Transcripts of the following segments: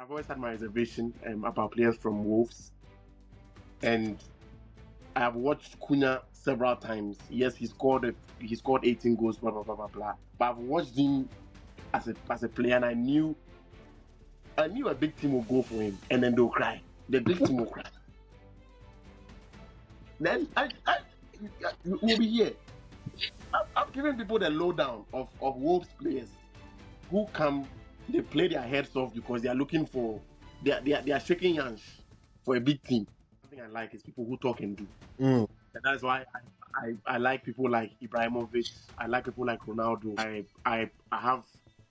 I've always had my reservation about players from Wolves, and I have watched Cunha several times. Yes, he scored 18 goals, blah blah blah blah blah. But I've watched him as a player, and I knew a big team will go for him, and then they'll cry. The big team will cry. Then we'll be here. I'm giving people the lowdown of Wolves players who come, they play their heads off because they are looking for, they are shaking hands for a big team. Something I like is people who talk and do. And that's why I like people like Ibrahimovic. I like people like Ronaldo. I have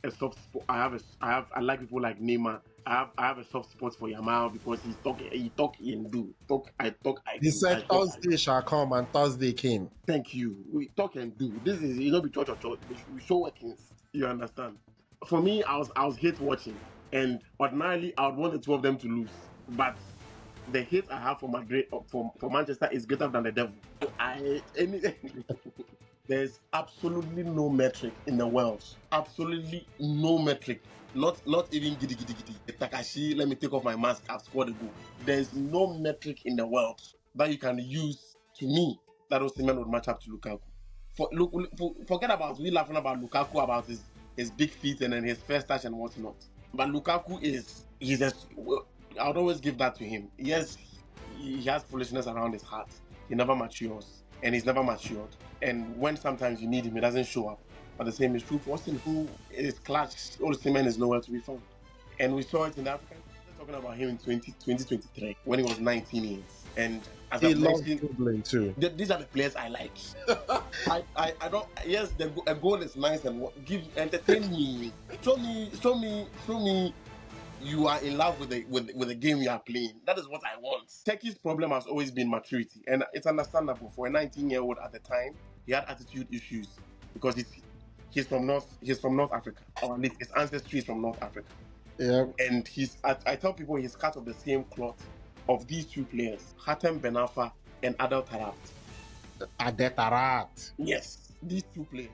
a soft spot. I like people like Neymar. I have a soft spot for Yamal because he talk and do. I He said Thursday shall come, and Thursday came. Thank you. We talk and do. This is, you know, be church or church. We show workings. You understand? For me, I was hate watching, and ordinarily I would want the two of them to lose. But the hate I have for Madrid, for Manchester, is greater than the devil. There's absolutely no metric in the world. Absolutely no metric. Not even giddy. Takashi, let me take off my mask. I've scored a goal. There's no metric in the world that you can use to me that Osimhen would match up to Lukaku. Forget about we laughing about Lukaku, about his big feet and then his first touch and whatnot. But Lukaku I would always give that to him. Yes, he has foolishness around his heart. He never matures, and he's never matured. And when sometimes you need him, he doesn't show up. But the same is true for Austin, who is clutch. Osimhen is nowhere to be found. And we saw it in the African. We're talking about him in 2023 when he was 19 years. And as He I've loves mentioned, dribbling too. these are the players I like. I don't. Yes, a goal is nice and entertain me. Show me. You are in love with the game you are playing. That is what I want. Cherki's problem has always been maturity, and it's understandable for a 19-year-old at the time. He had attitude issues because he's from North Africa, or at least his ancestry is from North Africa. Yeah. And I tell people he's cut of the same cloth of these two players, Hatem Benafa and Adel Taarabt. Adetarat. Yes, these two players.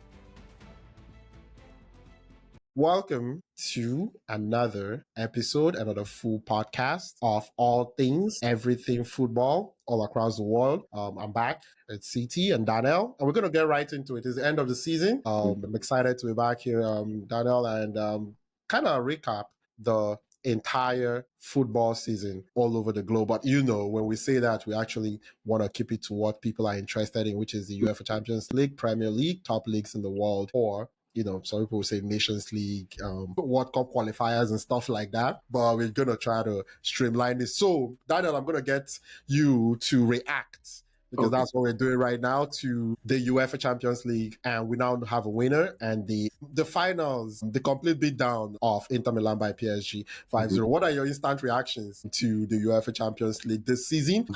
Welcome to another episode, another full podcast of all things, everything football all across the world. I'm back. It's CT and Daniel, and we're going to get right into it. It's the end of the season. I'm excited to be back here, Daniel, and kind of recap the entire football season all over the globe. But you know, when we say that, we actually want to keep it to what people are interested in, which is the UEFA Champions League, Premier League, top leagues in the world, or some people will say Nations League, World Cup qualifiers and stuff like that. But we're going to try to streamline this. So, Daniel, I'm going to get you to react, because that's what we're doing right now, to the UEFA Champions League. And we now have a winner, and the finals, the complete beatdown of Inter Milan by PSG 5-0. What are your instant reactions to the UEFA Champions League this season?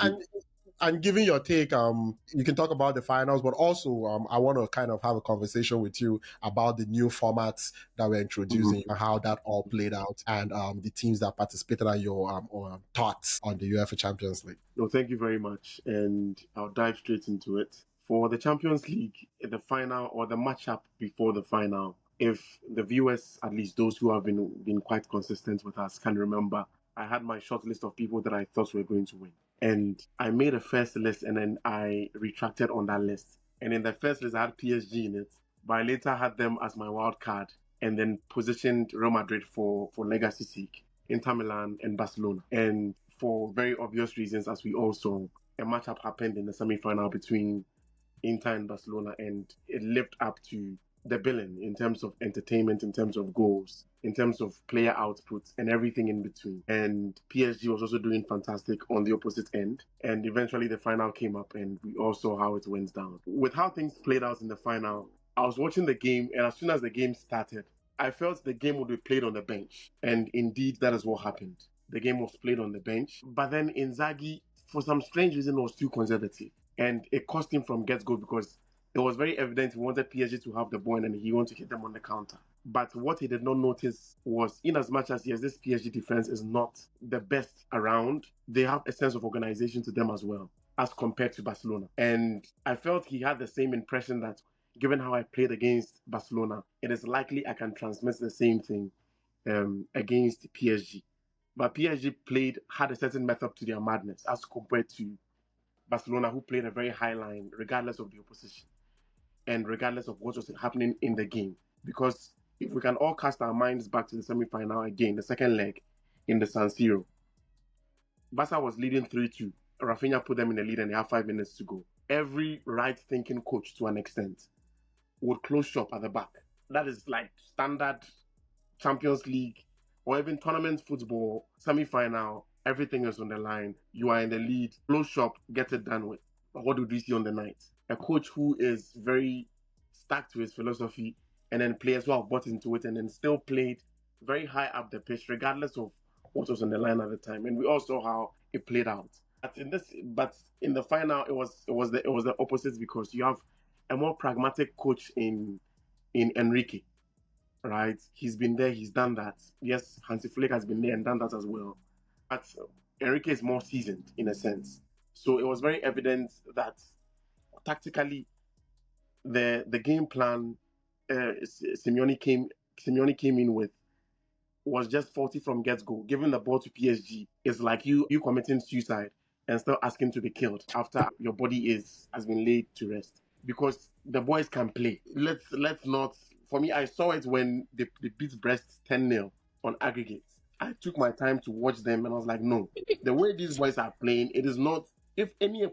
And giving your take, you can talk about the finals, but also I want to kind of have a conversation with you about the new formats that we're introducing, and how that all played out, and the teams that participated, and your thoughts on the UEFA Champions League. No, thank you very much, and I'll dive straight into it. For the Champions League, the final or the matchup before the final, if the viewers, at least those who have been quite consistent with us, can remember, I had my short list of people that I thought were going to win. And I made a first list, and then I retracted on that list. And in the first list, I had PSG in it, but I later had them as my wild card, and then positioned Real Madrid for legacy sake, Inter Milan and Barcelona. And for very obvious reasons, as we all saw, a matchup happened in the semi-final between Inter and Barcelona, and it lived up to the billing in terms of entertainment, in terms of goals, in terms of player output, and everything in between. And PSG was also doing fantastic on the opposite end. And eventually the final came up, and we all saw how it went down. With how things played out in the final, I was watching the game, and as soon as the game started, I felt the game would be played on the bench. And indeed, that is what happened. The game was played on the bench. But then Inzaghi, for some strange reason, was too conservative. And it cost him from get-go, because it was very evident he wanted PSG to have the ball, and he wanted to hit them on the counter. But what he did not notice was, in as much as, yes, this PSG defense is not the best around, they have a sense of organization to them as well, as compared to Barcelona. And I felt he had the same impression that, given how I played against Barcelona, it is likely I can transmit the same thing against PSG. But PSG had a certain method to their madness as compared to Barcelona, who played a very high line regardless of the opposition and regardless of what was happening in the game. Because if we can all cast our minds back to the semi-final again, the second leg in the San Siro, Barca was leading 3-2. Rafinha put them in the lead and they have 5 minutes to go. Every right-thinking coach, to an extent, would close shop at the back. That is like standard Champions League or even tournament football, semi-final. Everything is on the line. You are in the lead. Close shop, get it done with. But what did we see on the night? A coach who is very stuck to his philosophy, and then players who have bought into it and then still played very high up the pitch, regardless of what was on the line at the time. And we all saw how it played out. But in the final, it was the opposite, because you have a more pragmatic coach in Enrique, right? He's been there, he's done that. Yes, Hansi Flick has been there and done that as well. But Enrique is more seasoned in a sense. So it was very evident that tactically, the game plan Simeone came in with was just faulty from get-go. Giving the ball to PSG is like you committing suicide and still asking to be killed after your body has been laid to rest. Because the boys can play. Let's not. For me, I saw it when they beat Brest 10-0 on aggregate. I took my time to watch them and I was like, no, the way these boys are playing, it is not. If any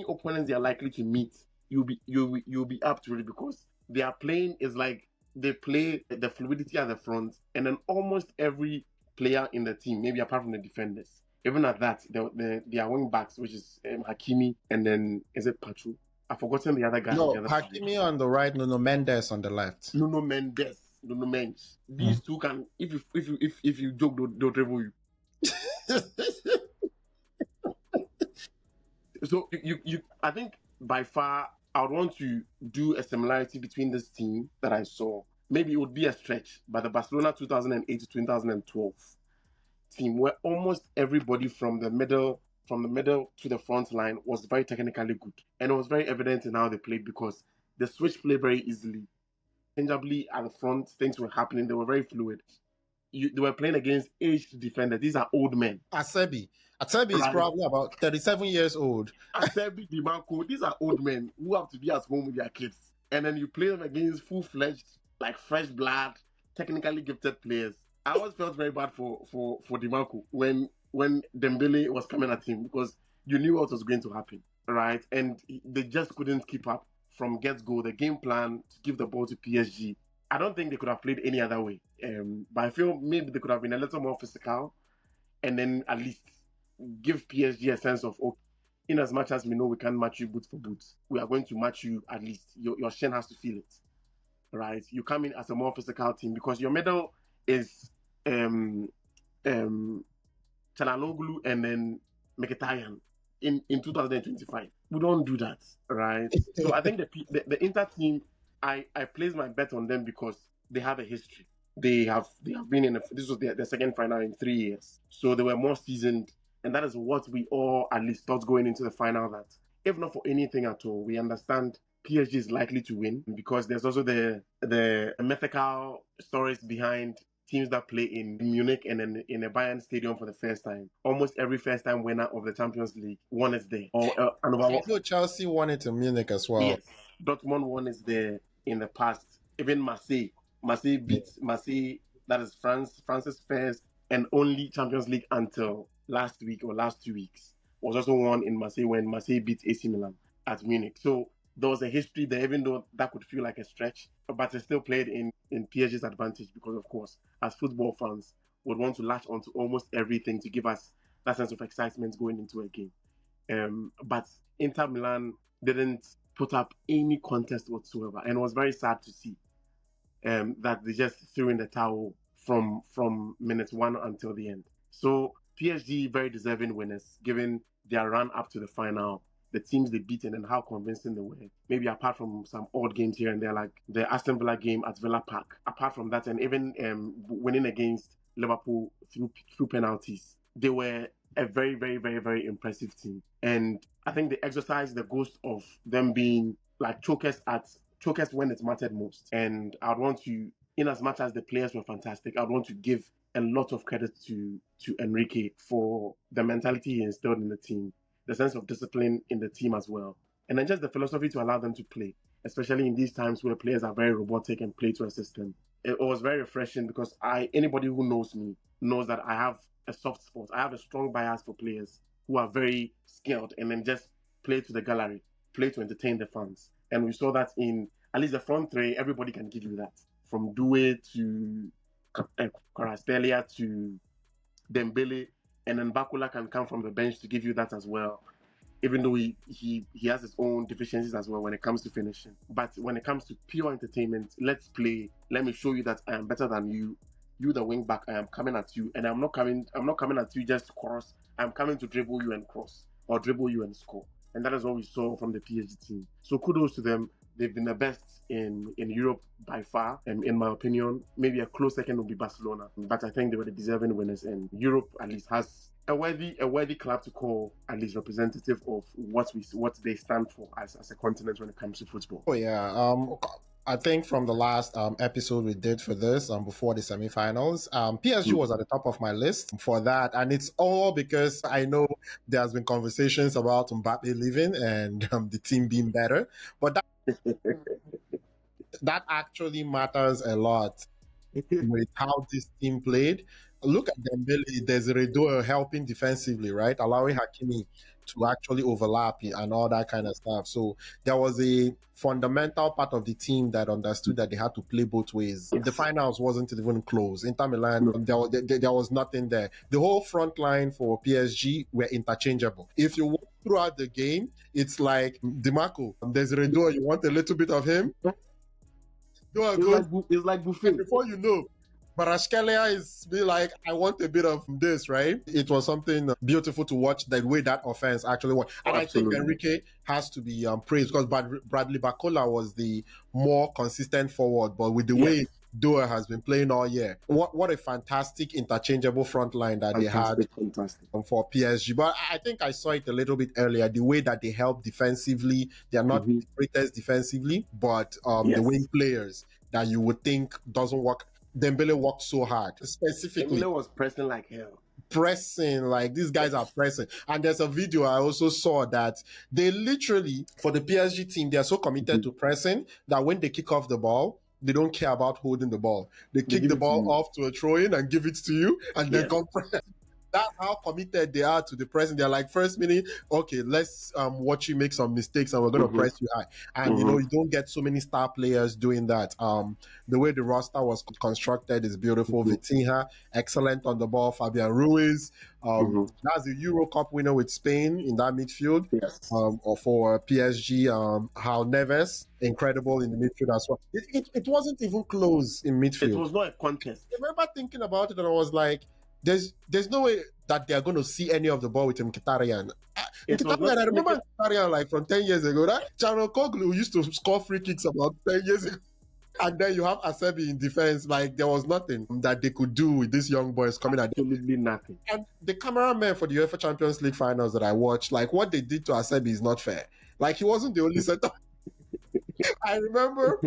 opponents they are likely to meet, you'll be up to it, because they are playing is like they play the fluidity at the front, and then almost every player in the team, maybe apart from the defenders, even at that, their wing backs, which is Hakimi, and then is it Pachu? I've forgotten the other guy. No, the other Hakimi on the right, Nuno Mendes on the left. Nuno Mendes. These two can, if you joke, they'll dribble you. So I think by far I would want to do a similarity between this team that I saw. Maybe it would be a stretch, but the Barcelona 2008 to 2012 team, where almost everybody from the middle to the front line was very technically good, and it was very evident in how they played, because they switched play very easily. Changeably at the front, things were happening. They were very fluid. They were playing against aged defenders. These are old men. Acerbi is probably about 37 years old. Acerbi, Dimarco, these are old men who have to be at home with their kids. And then you play them against full-fledged, like fresh blood, technically gifted players. I always felt very bad for Dimarco when Dembele was coming at him, because you knew what was going to happen, right? And they just couldn't keep up from get-go. The game plan to give the ball to PSG, I don't think they could have played any other way. But I feel maybe they could have been a little more physical, and then at least give PSG a sense of, okay, in as much as we know we can't match you boot for boot, we are going to match you at least. Your shin has to feel it, right? You come in as a more physical team, because your middle is Chalanoglu and then Mkhitaryan in 2025. We don't do that, right? So I think the Inter team, I place my bet on them because they have a history. They have been in this was their second final in 3 years, so they were more seasoned, and that is what we all at least thought going into the final, that if not for anything at all, we understand PSG is likely to win, because there's also the mythical stories behind teams that play in Munich and in a Bayern stadium for the first time. Almost every first-time winner of the Champions League won it there. Or Chelsea won it in Munich as well. Yes, Dortmund won it there in the past. Even Marseille beat Marseille. That is France's first and only Champions League until last week or last 2 weeks. Was also won in Marseille when Marseille beat AC Milan at Munich. So there was a history there, even though that could feel like a stretch, but it still played in PSG's advantage, because, of course, as football fans, would want to latch onto almost everything to give us that sense of excitement going into a game. But Inter Milan didn't put up any contest whatsoever, and it was very sad to see that they just threw in the towel from minute 1 until the end. So PSG, very deserving winners, given their run up to the final, the teams they beaten, and how convincing they were. Maybe apart from some odd games here and there, like the Aston Villa game at Villa Park. Apart from that, and even winning against Liverpool through penalties, they were a very, very, very, very impressive team. And I think they exercised the ghost of them being like chokers when it mattered most. And I'd want to, in as much as the players were fantastic, I'd want to give a lot of credit to Enrique for the mentality he instilled in the team, the sense of discipline in the team as well, and then just the philosophy to allow them to play, especially in these times where players are very robotic and play to a system. It was very refreshing because anybody who knows me knows that I have a soft spot. I have a strong bias for players who are very skilled and then just play to the gallery, play to entertain the fans. And we saw that in at least the front three, everybody can give you that. From Due to Kvaratskhelia to Dembele, and then Bakula can come from the bench to give you that as well. Even though he has his own deficiencies as well when it comes to finishing. But when it comes to pure entertainment, let's play. Let me show you that I am better than you. You the wing back, I am coming at you, and I'm not coming at you just to cross. I'm coming to dribble you and cross, or dribble you and score. And that is what we saw from the PSG team. So kudos to them. They've been the best in Europe by far, and in my opinion, maybe a close second would be Barcelona. But I think they were the deserving winners, and Europe at least has a worthy club to call at least representative of what they stand for as a continent when it comes to football. Oh yeah. I think from the last episode we did for this before the semifinals, PSG was at the top of my list for that, and it's all because I know there's been conversations about Mbappe leaving and the team being better, but that actually matters a lot with how this team played. Look at Dembele, Desiree Doyle helping defensively, right? Allowing Hakimi to actually overlap and all that kind of stuff. So there was a fundamental part of the team that understood that they had to play both ways. Yes. The finals wasn't even close. Inter Milan, there was nothing there. The whole front line for PSG were interchangeable. If you walk throughout the game, it's like DiMarco, Desiree Doyle, you want a little bit of him? It's like buffet. And before you know, Kvaratskhelia is be like, I want a bit of this, right? It was something beautiful to watch the way that offense actually went. And Absolutely. I think Enrique has to be praised because Bradley Barcola was the more consistent forward, but with the way Doer has been playing all year. What a fantastic interchangeable front line that they had for PSG. But I think I saw it a little bit earlier, the way that they help defensively. They are not the greatest defensively, but the wing players that you would think doesn't work. Dembele worked so hard. Specifically, Dembele was pressing like hell. Pressing, like these guys are pressing. And there's a video I also saw that they literally, for the PSG team, they are so committed to pressing that when they kick off the ball, they don't care about holding the ball. They kick the ball off to a throw-in and give it to you, and then come press. That's how committed they are to the pressing. They're like, first minute, okay, let's watch you make some mistakes and we're going to press you high. And, you know, you don't get so many star players doing that. The way the roster was constructed is beautiful. Vitinha, excellent on the ball. Fabian Ruiz, that's the Euro Cup winner with Spain in that midfield. Or for PSG, How Neves, incredible in the midfield as well. It wasn't even close in midfield. It was not a contest. I remember thinking about it and I was like, there's no way that they're going to see any of the ball with Mkhitaryan. I remember Mkhitaryan like from 10 years ago. That Çalhanoğlu used to score free kicks about 10 years ago. And then you have Acerbi in defense. Like there was nothing that they could do with these young boys coming at them. Absolutely nothing. And the cameraman for the UEFA Champions League finals that I watched, like what they did to Acerbi is not fair. Like he wasn't the only center. I remember,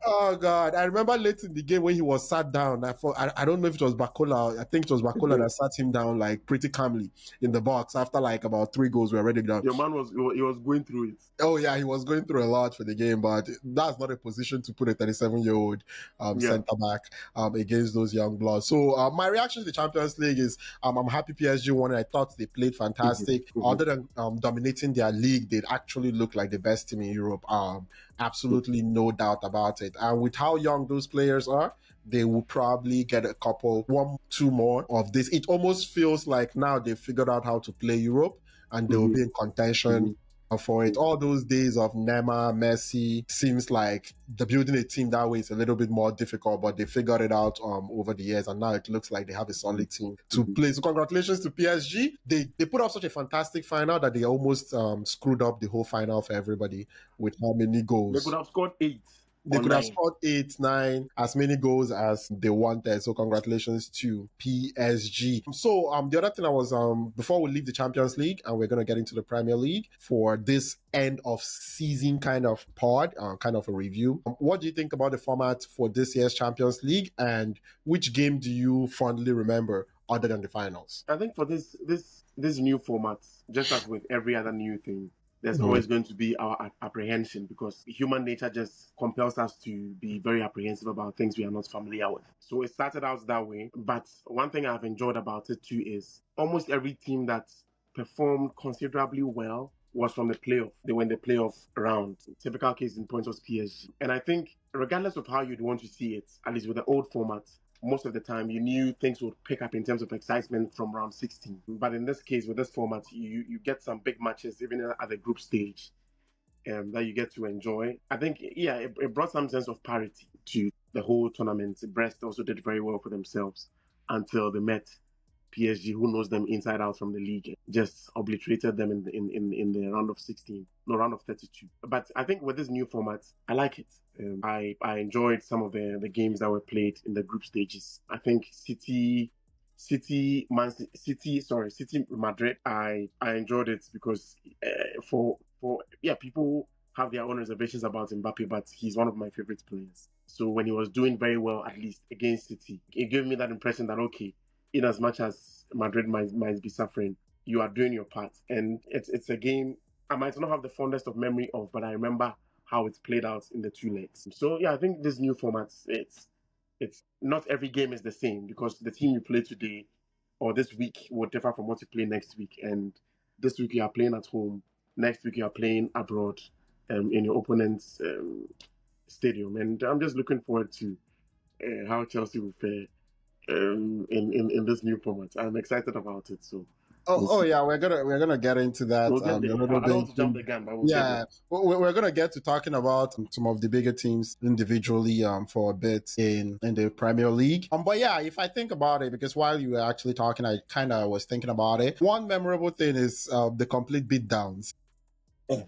oh God, I remember late in the game when he was sat down. I don't know if it was Barcola. I think it was Barcola that sat him down like pretty calmly in the box after like about 3 goals were already down. Your man was going through it. Oh yeah, he was going through a lot for the game, but that's not a position to put a 37-year-old centre back against those young bloods. So my reaction to the Champions League is I'm happy PSG won. I thought they played fantastic. Other than dominating their league, they actually looked like the best team in Europe. Absolutely no doubt about it. And with how young those players are, they will probably get a couple, 1-2 more of this. It almost feels like now they've figured out how to play Europe and they will be in contention for it. All those days of Neymar, Messi, seems like the building a team that way is a little bit more difficult, but they figured it out over the years, and now it looks like they have a solid team to play. So congratulations to PSG. They put up such a fantastic final that they almost screwed up the whole final for everybody with how many goals. They could have scored 8. They or could have 9. scored 8, 9, as many goals as they wanted. So congratulations to PSG. So the other thing I was before we leave the Champions League and we're gonna get into the Premier League for this end of season kind of pod, kind of a review. What do you think about the format for this year's Champions League, and which game do you fondly remember other than the finals? I think for this new format, just as with every other new thing, there's Mm. always going to be our apprehension, because human nature just compels us to be very apprehensive about things we are not familiar with. So it started out that way. But one thing I've enjoyed about it too is almost every team that performed considerably well was from the playoff. They were in the playoff round. Typical case in points was PSG. And I think regardless of how you'd want to see it, at least with the old format, most of the time you knew things would pick up in terms of excitement from round 16. But in this case, with this format, you get some big matches even at the group stage, that you get to enjoy. I think, yeah, it brought some sense of parity to the whole tournament. Brest also did very well for themselves until they met PSG, who knows them inside out from the league, just obliterated them in the round of 16, no, round of 32. But I think with this new format, I like it. I enjoyed some of the games that were played in the group stages. I think City Madrid. I enjoyed it because for yeah, people have their own reservations about Mbappe, but he's one of my favorite players. So when he was doing very well, at least against City, it gave me that impression that, okay, in as much as Madrid might be suffering, you are doing your part. And it's a game I might not have the fondest of memory of, but I remember how it's played out in the two legs. So yeah, I think this new format, it's not every game is the same, because the team you play today or this week will differ from what you play next week. And this week you are playing at home, next week you are playing abroad, in your opponent's stadium. And I'm just looking forward to how Chelsea will fare in this new format. I'm excited about it. So we'll Oh see. yeah, we're gonna get into that We'll get a there. little I don't bit. want to jump the gun, but we'll get there. Yeah, we're gonna get to talking about some of the bigger teams individually for a bit in the Premier League. But yeah, if I think about it, because while you were actually talking, I kind of was thinking about it. One memorable thing is the complete beatdowns.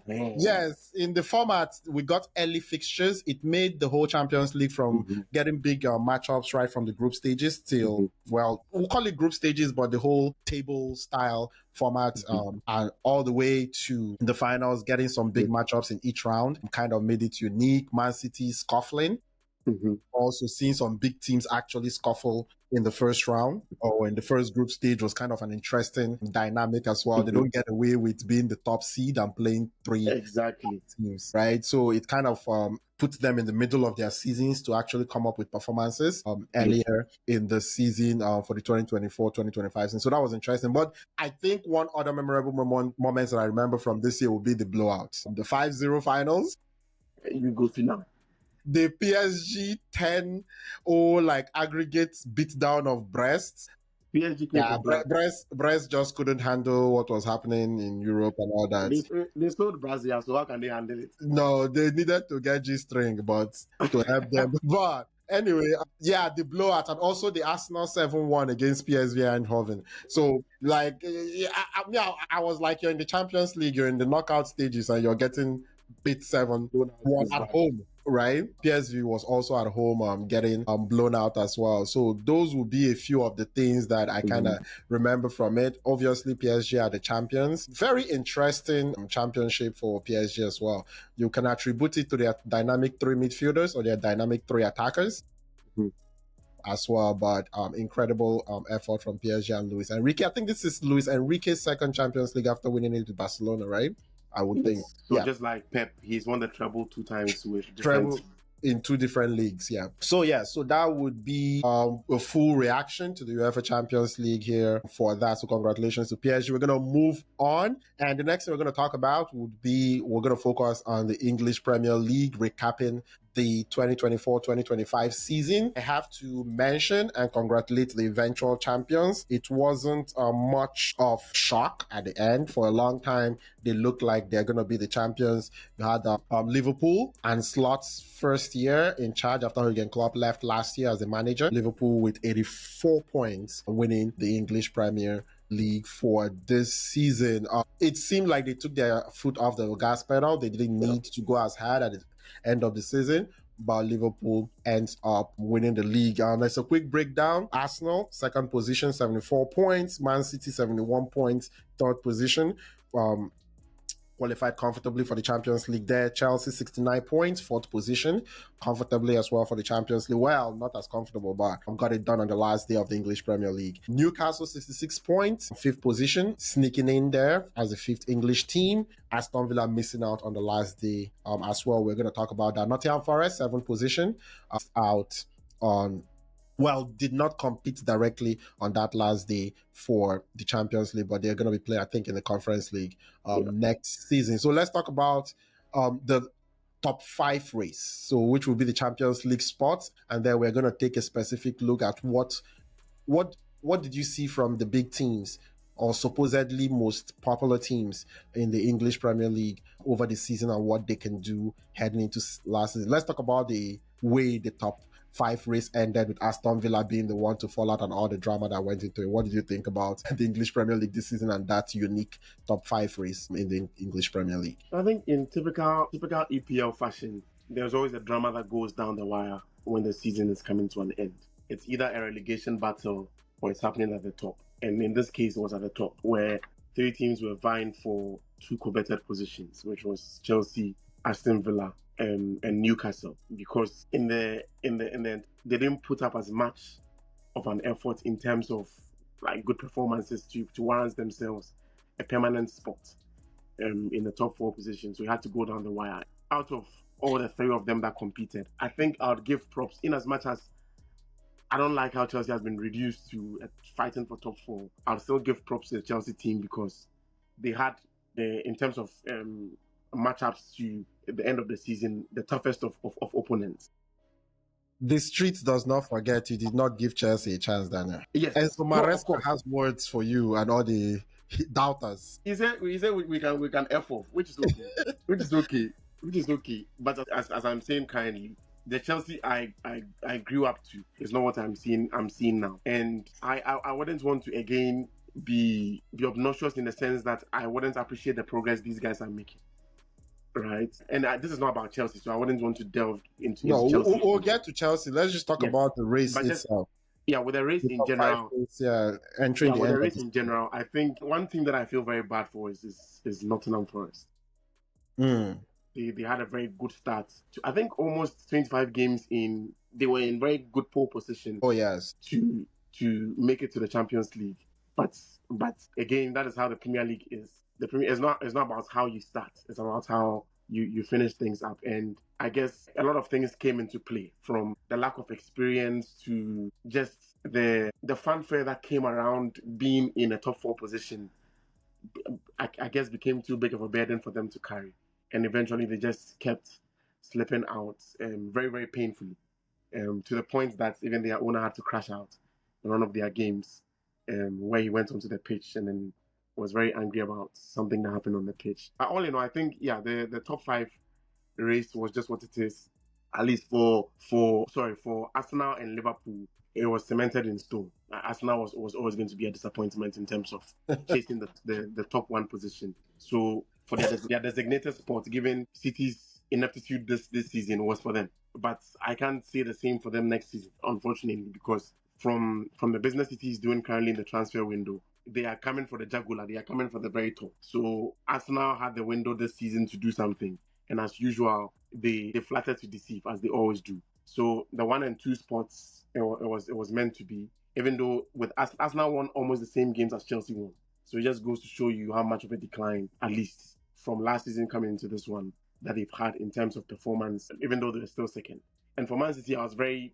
Yes, in the format, we got early fixtures. It made the whole Champions League from Mm-hmm. getting big matchups right from the group stages till, Mm-hmm. well, we'll call it group stages, but the whole table style format, and all the way to the finals, getting some big matchups in each round kind of made it unique. Man City scuffling, Mm-hmm. also seeing some big teams actually scuffle in the first round or in the first group stage was kind of an interesting dynamic as well. They Mm-hmm. don't get away with being the top seed and playing three Exactly. teams, right? So it kind of puts them in the middle of their seasons to actually come up with performances earlier in the season for the 2024-2025 season. So that was interesting. But I think one other memorable moments that I remember from this year will be the blowouts. The 5-0 finals, You go final. the PSG 10-0 like aggregate beatdown of Brest. PSG came Yeah, for blood. Brest just couldn't handle what was happening in Europe and all that. They sold Brazil, so how can they handle it? No, they needed to get G string, but to help them. But anyway, yeah, the blowout and also the Arsenal 7-1 against PSV Eindhoven. So, like, I was like, you're in the Champions League, you're in the knockout stages, and you're getting beat 7-1 at home. Right, PSV was also at home, getting blown out as well. So those would be a few of the things that I kind of remember from it. Obviously, PSG are the champions. Very interesting championship for PSG as well. You can attribute it to their dynamic three midfielders or their dynamic three attackers as well. But incredible effort from PSG and Luis Enrique. I think this is Luis Enrique's second Champions League after winning it with Barcelona, right? I would think. Yes. So just like Pep, he's won the treble 2 times with different. Treble in two different leagues. Yeah. So yeah, so that would be a full reaction to the UEFA Champions League here for that. So congratulations to PSG. We're gonna move on, and the next thing we're gonna talk about would be we're gonna focus on the English Premier League, recapping the 2024-2025 season. I have to mention and congratulate the eventual champions. It wasn't much of shock at the end. For a long time, they looked like they're going to be the champions. You had Liverpool and Slot's first year in charge after Jurgen Klopp left last year as the manager. Liverpool with 84 points, winning the English Premier League for this season. It seemed like they took their foot off the gas pedal. They didn't need to go as hard at the end of the season, but Liverpool ends up winning the league. And there's a quick breakdown. Arsenal, second position, 74 points. Man City, 71 points, third position. Qualified comfortably for the Champions League there. Chelsea, 69 points, fourth position, comfortably as well for the Champions League. Well, not as comfortable, but got it done on the last day of the English Premier League. Newcastle, 66 points, fifth position, sneaking in there as the fifth English team. Aston Villa missing out on the last day as well. We're going to talk about that. Nottingham Forest, seventh position, out on did not compete directly on that last day for the Champions League, but they're going to be playing, I think, in the Conference League next season. So let's talk about the top 5 race, so which will be the Champions League spots, and then we're going to take a specific look at what did you see from the big teams or supposedly most popular teams in the English Premier League over the season and what they can do heading into last season. Let's talk about the way the top 5 race ended, with Aston Villa being the one to fall out and all the drama that went into it. What did you think about the English Premier League this season and that unique top 5 race in the English Premier League? I think in typical EPL fashion, there's always a drama that goes down the wire when the season is coming to an end. It's either a relegation battle or it's happening at the top. And in this case, it was at the top, where 3 teams were vying for 2 coveted positions, which was Chelsea, Aston Villa, and Newcastle. Because in the end, they didn't put up as much of an effort in terms of like good performances to warrant themselves a permanent spot in the top 4 positions. So we had to go down the wire. Out of all the 3 of them that competed, I think I would give props, in as much as I don't like how Chelsea has been reduced to fighting for top 4. I'll still give props to the Chelsea team because they had, in terms of matchups to the end of the season, the toughest of opponents. The street does not forget you did not give Chelsea a chance, Daniel. Yes. And so Maresco has words for you and all the doubters. He said we can F off, which is okay. which is okay. But as I'm saying kindly, the Chelsea I grew up to is not what I'm seeing now. And I wouldn't want to again be obnoxious in the sense that I wouldn't appreciate the progress these guys are making. Right, and this is not about Chelsea, so I wouldn't want to delve into Chelsea. We'll get to Chelsea. Let's just talk about the race itself. With the race in general. Entering the race in general, I think one thing that I feel very bad for is Nottingham Forest. They had a very good start. I think almost 25 games in, they were in very good pole position. Oh yes, to make it to the Champions League. But again, that is how the Premier League is. The Premier is not about how you start. It's about how you finish things up. And I guess a lot of things came into play, from the lack of experience to just the fanfare that came around being in a top 4 position. I guess became too big of a burden for them to carry. And eventually they just kept slipping out very, very painfully, to the point that even their owner had to crash out in one of their games, where he went onto the pitch and then was very angry about something that happened on the pitch. All in all, I think, the top 5 race was just what it is. At least for Arsenal and Liverpool, it was cemented in stone. Arsenal was always going to be a disappointment in terms of chasing the top 1 position. So for their designated spot, given City's ineptitude this season, was for them. But I can't say the same for them next season, unfortunately, because from the business City is doing currently in the transfer window, they are coming for the jugular. They are coming for the very top. So Arsenal had the window this season to do something. And as usual, they flattered to deceive, as they always do. So the 1 and 2 spots, it was meant to be, even though with Arsenal won almost the same games as Chelsea won. So it just goes to show you how much of a decline, at least from last season coming into this one, that they've had in terms of performance, even though they're still second. And for Man City, I was very,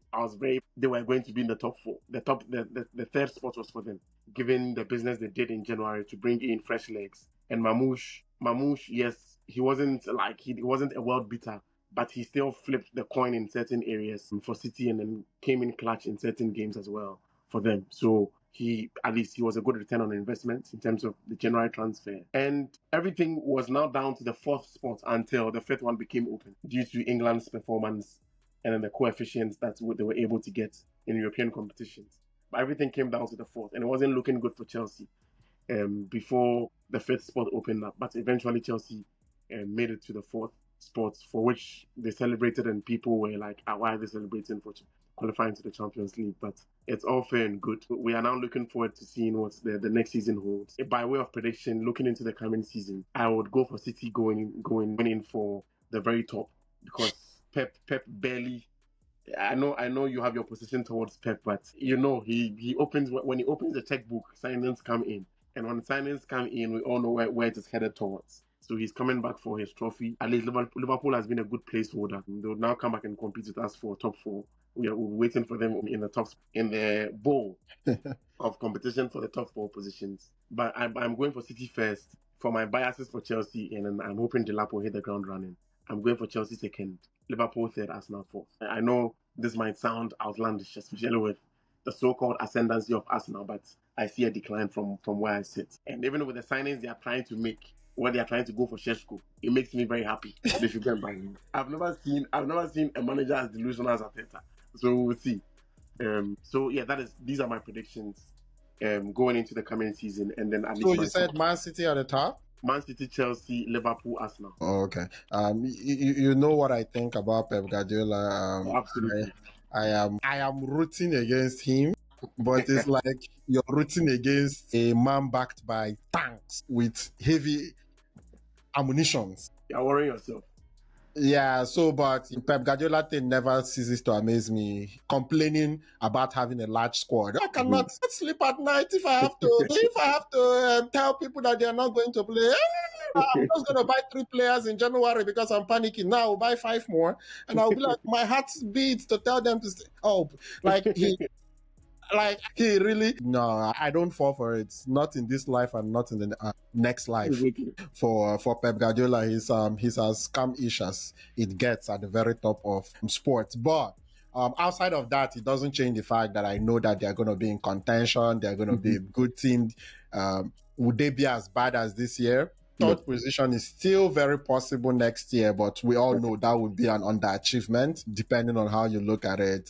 they were going to be in the top 4. The third spot was for them, given the business they did in January to bring in fresh legs. And Mamouche, yes, he wasn't a world beater, but he still flipped the coin in certain areas for City and then came in clutch in certain games as well for them. So he was a good return on investment in terms of the January transfer. And everything was now down to the 4th spot until the 5th one became open due to England's performance and then the coefficients that they were able to get in European competitions. But everything came down to the 4th, and it wasn't looking good for Chelsea before the 5th spot opened up. But eventually Chelsea made it to the 4th. sports for which they celebrated, and people were like, why are they celebrating for qualifying to the Champions League? But it's all fair and good. We are now looking forward to seeing what the next season holds. By way of prediction, looking into the coming season, I would go for City going in for the very top, because Pep barely. I know you have your position towards Pep, but he opens when he opens the checkbook, signings come in, and when signings come in, we all know where it is headed towards. So he's coming back for his trophy. At least Liverpool has been a good placeholder. They'll now come back and compete with us for top four. We're waiting for them in the bowl of competition for the top four positions. But I'm going for City first. For my biases for Chelsea, and I'm hoping Delap will hit the ground running. I'm going for Chelsea second, Liverpool third, Arsenal fourth. I know this might sound outlandish, especially with the so-called ascendancy of Arsenal, but I see a decline from where I sit. And even with the signings they are trying to make, when they are trying to go for Sheshko, it makes me very happy. They should go and buy him. I've never seen a manager as delusional as Arteta. So we'll see. So yeah, these are my predictions going into the coming season, and then at So least you my said top. Man City at the top? Man City, Chelsea, Liverpool, Arsenal. Oh, okay. You know what I think about Pep Guardiola. Oh, absolutely. I am rooting against him, but it's like you're rooting against a man backed by tanks with heavy ammunitions. You're worrying yourself. Yeah, so but Pep Guardiola thing never ceases to amaze me. Complaining about having a large squad. I Mhm. cannot sleep at night if I have to. If I have to tell people that they are not going to play. I'm just going to buy 3 players in January because I'm panicking. Now I'll buy 5 more, and I'll be like, my heart beats to tell them to stay. Oh, like he really. No, I don't fall for it. Not in this life and not in the next life. Exactly. For Pep Guardiola, he's as scam-ish as it gets at the very top of sports. But outside of that, it doesn't change the fact that I know that they're going to be in contention. They're going to be a good team. Would they be as bad as this year? No. Third position is still very possible next year, but we all know that would be an underachievement depending on how you look at it.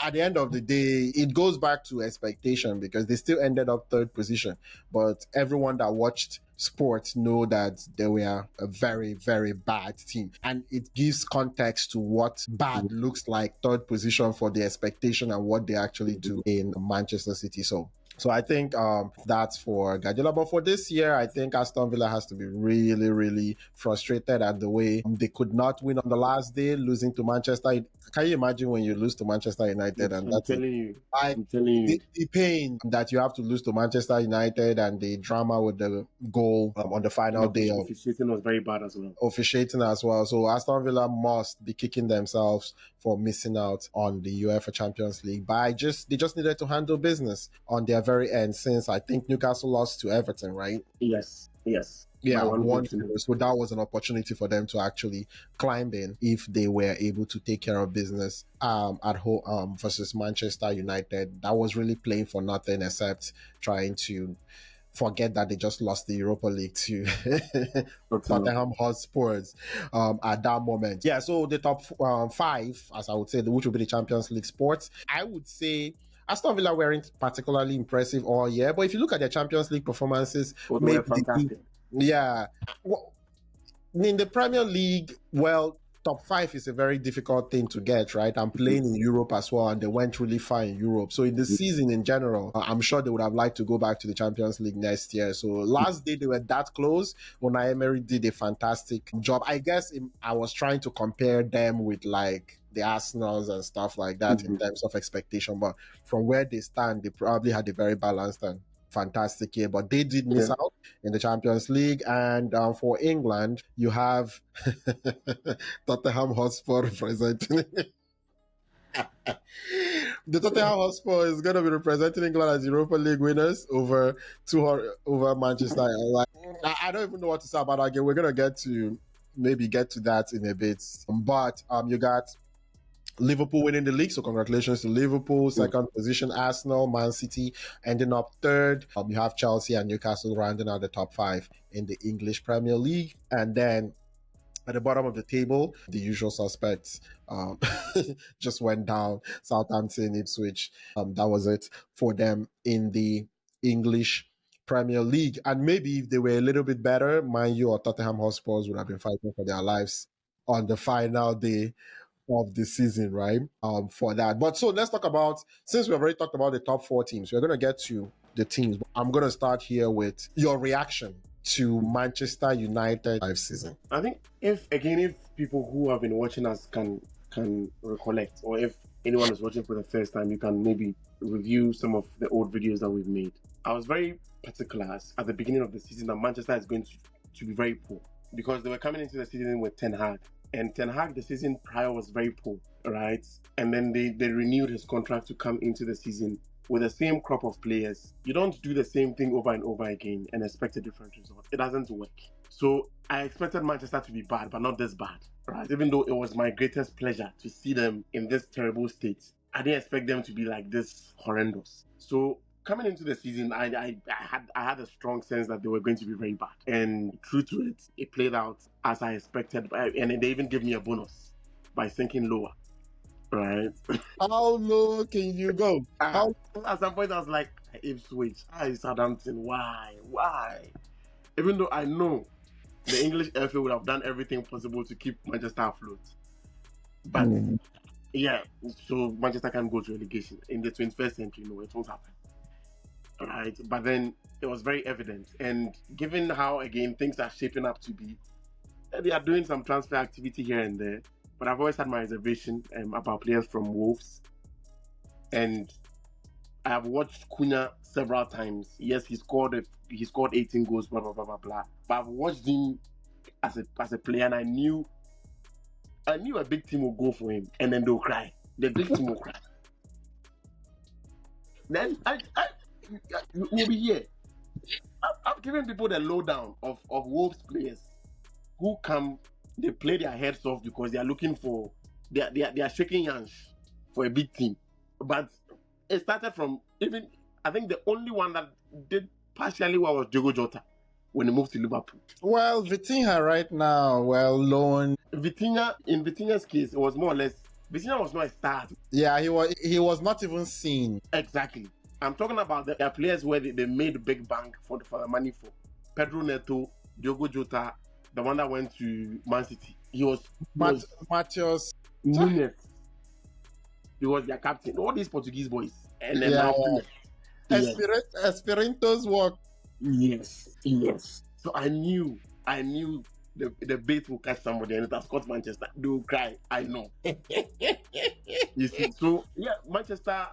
At the end of the day, it goes back to expectation because they still ended up third position. But everyone that watched sports know that they were a very, very bad team. And it gives context to what bad looks like third position for the expectation and what they actually do in Manchester City. So I think that's for Guardiola. But for this year, I think Aston Villa has to be really, really frustrated at the way they could not win on the last day, losing to Manchester. Can you imagine when you lose to Manchester United and I'm that is telling you. like I'm telling you. the pain that you have to lose to Manchester United and the drama with the goal on the And final day the of officiating was very bad as well. officiating as well. So Aston Villa must be kicking themselves for missing out on the UEFA Champions League. But they just needed to handle business on their very end since I think Newcastle lost to Everton, right? Yes. Yes. By Yeah, one goal one. to nil. So that was an opportunity for them to actually climb in if they were able to take care of business at home versus Manchester United. That was really playing for nothing except trying to forget that they just lost the Europa League to Tottenham. Tottenham Hotspurs at that moment. Yeah, so the top 5, as I would say, which would be the Champions League sports, I would say Aston Villa weren't particularly impressive all year, but if you look at their Champions League performances, Oh, they were maybe they do. fantastic. Yeah. Well, in the Premier League, well, top 5 is a very difficult thing to get, right? I'm playing in Europe as well, and they went really far in Europe. So in the season in general, I'm sure they would have liked to go back to the Champions League next year. So last day they were that close. Unai Emery did a fantastic job. I guess I was trying to compare them with like the Arsenals and stuff like that in terms of expectation, but from where they stand, they probably had a very balanced and fantastic year, but they did miss out in the Champions League. And for England, you have Tottenham Hotspur representing. The Tottenham Hotspur is going to be representing England as Europa League winners over Manchester. Like, I don't even know what to say about that game. We're going to get to that in a bit. But you got Liverpool winning the league, so congratulations to Liverpool. Second position, Arsenal, Man City ending up third. You have Chelsea and Newcastle rounding out the top 5 in the English Premier League. And then at the bottom of the table, the usual suspects just went down. Southampton, Ipswich. That was it for them in the English Premier League. And maybe if they were a little bit better, Man U or Tottenham Hotspurs would have been fighting for their lives on the final day of the season, right? For that. But so let's talk about, since we've already talked about the top four teams, we're going to get to the teams. I'm going to start here with your reaction to Manchester United live season. I think if people who have been watching us can recollect, or if anyone is watching for the first time, you can maybe review some of the old videos that we've made. I was very particular at the beginning of the season that Manchester is going to be very poor, because they were coming into the season with Ten Hag. And Ten Hag, the season prior, was very poor, right? And then they renewed his contract to come into the season with the same crop of players. You don't do the same thing over and over again and expect a different result. It doesn't work. So I expected Manchester to be bad, but not this bad, right? Even though it was my greatest pleasure to see them in this terrible state, I didn't expect them to be like this horrendous. So coming into the season, I had a strong sense that they were going to be very bad. And true to it, it played out as I expected. And they even gave me a bonus by sinking lower, right? How low can you go? At some point, I was like, Ipswich, Southampton, why? Even though I know the English FA would have done everything possible to keep Manchester afloat. But yeah, so Manchester can go to relegation in the 21st century. No, it won't happen. Right, but then it was very evident, and given how again things are shaping up to be, they are doing some transfer activity here and there. But I've always had my reservation about players from Wolves, and I have watched Cunha several times. Yes, he scored 18 goals, blah blah blah blah blah. But I've watched him as a player, and I knew a big team will go for him, and then they'll cry. The big team will cry. Then we'll be here. I've given people the lowdown of Wolves players who come, they play their heads off because they are looking for, they are shaking hands for a big team. But it started from, even, I think the only one that did partially well was Diogo Jota when he moved to Liverpool. Well, Vitinha right now, loan. Vitinha, in Vitinha's case, it was more or less, Vitinha was not a star. Yeah, he was not even seen. Exactly. I'm talking about the players where they made big bank for the money for. Pedro Neto, Diogo Jota, the one that went to Man City. He was Matheus Nunes. He was their captain. All these Portuguese boys. And then now Esperanto's work. Yes. So I knew the bait will catch somebody, and it has caught Manchester. They will cry. I know. You see, so yeah, Manchester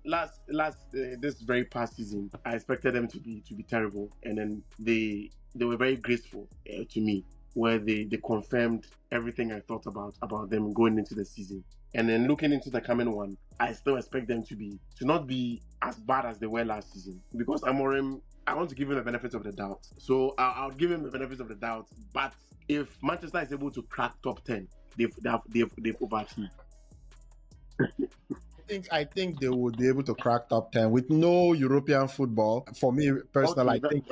this very past season, I expected them to be terrible, and then they were very graceful to me, where they confirmed everything I thought about them going into the season. And then looking into the coming one, I still expect them to not be as bad as they were last season, because Amorim, I want to give him the benefit of the doubt. So I'll give him the benefit of the doubt. But if Manchester is able to crack top 10, they've overachieved. I think they would be able to crack top 10 with no European football. For me personally, I think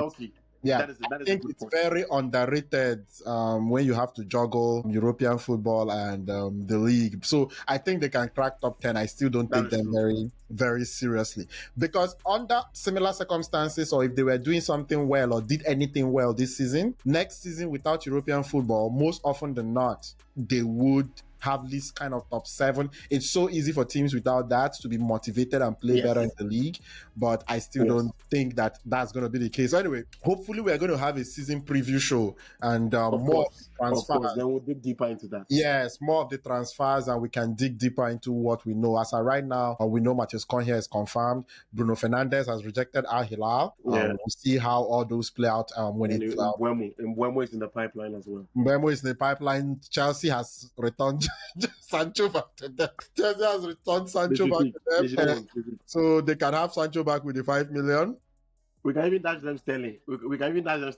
I think it's very underrated when you have to juggle European football and the league. So I think they can crack top 10. I still don't take them very, very seriously. Because under similar circumstances, or if they were doing something well or did anything well this season, next season without European football, most often than not, they would have this kind of top 7. It's so easy for teams without that to be motivated and play better in the league, but I still don't think that that's going to be the case. So anyway, hopefully we're going to have a season preview show and more transfers. Of course, then we'll dig deeper into that. Yes, more of the transfers, and we can dig deeper into what we know. As of right now, we know Matheus Cunha is confirmed. Bruno Fernandes has rejected Al Hilal. We'll see how all those play out when it's Mbeumo is in the pipeline as well. Mbeumo is in the pipeline. Chelsea has returned Sancho back to them. Chelsea has returned Sancho back to them. So they can have Sancho back with the 5 million. We can even dash them sterling. We can even dash them.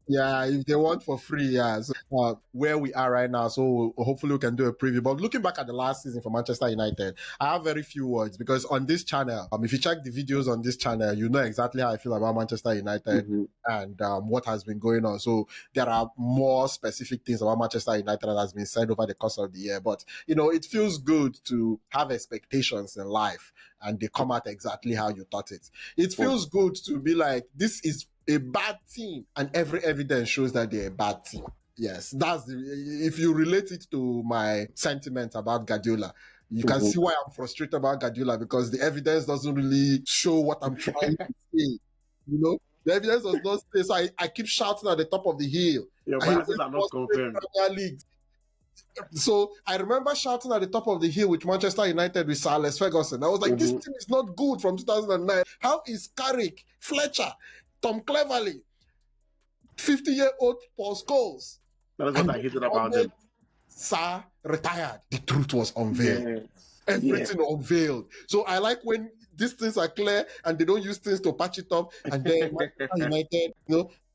Yeah, if they want for free, yeah. So, where we are right now, so hopefully we can do a preview. But looking back at the last season for Manchester United, I have very few words, because on this channel, if you check the videos on this channel, you know exactly how I feel about Manchester United and what has been going on. So there are more specific things about Manchester United that has been said over the course of the year. But, it feels good to have expectations in life and they come out exactly how you thought it. It feels good to be like, this is a bad team, and every evidence shows that they're a bad team. Yes, if you relate it to my sentiment about Guardiola, you can see why I'm frustrated about Guardiola, because the evidence doesn't really show what I'm trying to say. You know, the evidence does not say. So I keep shouting at the top of the hill. Your I win biases are not 4 straight confirmed. Premier Leagues. So I remember shouting at the top of the hill with Manchester United with Sir Alex Ferguson. I was like, this team is not good from 2009. How is Carrick, Fletcher, Tom Cleverley, 50-year-old Paul Scholes? That is what And I hated about them. Sir retired. The truth was unveiled. Yes. Everything unveiled. So I like when these things are clear and they don't use things to patch it up. And then Manchester United,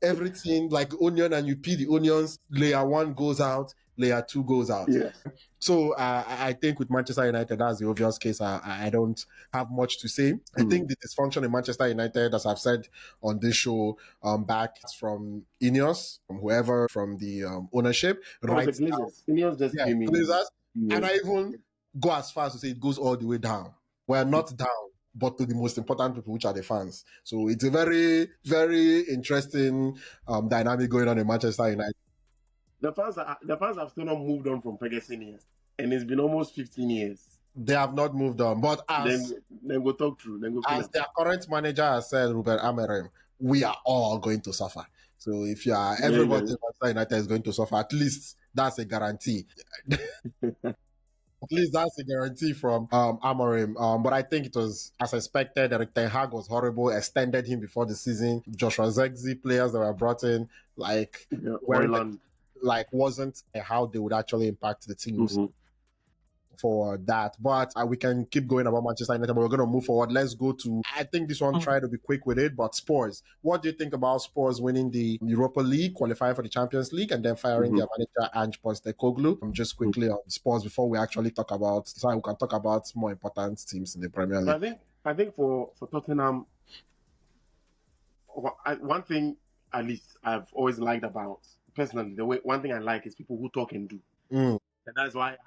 everything like onion, and you peel the onions, layer 1 goes out, layer 2 goes out. Yes. So I think with Manchester United, that's the obvious case. I don't have much to say. I think the dysfunction in Manchester United, as I've said on this show, back from Ineos, from whoever, from the ownership, right? The Glazers. Ineos just came in. Glazers. And I even go as far as to say it goes all the way down. We're not down, but to the most important people, which are the fans. So it's a very, very interesting dynamic going on in Manchester United. The fans have still not moved on from Ferguson years, and it's been almost 15 years. They have not moved on, but then go talk through. Then go as their current manager has said, Ruben Amorim, we are all going to suffer. So if you are everybody in Manchester United is going to suffer, at least that's a guarantee. At least that's a guarantee from Amorim. But I think it was as expected. Eric Ten Hag was horrible, extended him before the season. Joshua Zirkzee, players that were brought in, wasn't how they would actually impact the teams for that. But we can keep going about Manchester United, but we're going to move forward. Let's go to, I think this one, try to be quick with it, but Spurs. What do you think about Spurs winning the Europa League, qualifying for the Champions League, and then firing their manager, Ange Postecoglou? Just quickly on Spurs before we actually talk about, so we can talk about more important teams in the Premier League. I think for Tottenham, one thing at least I've always liked about, personally, one thing I like is people who talk and do. And that's why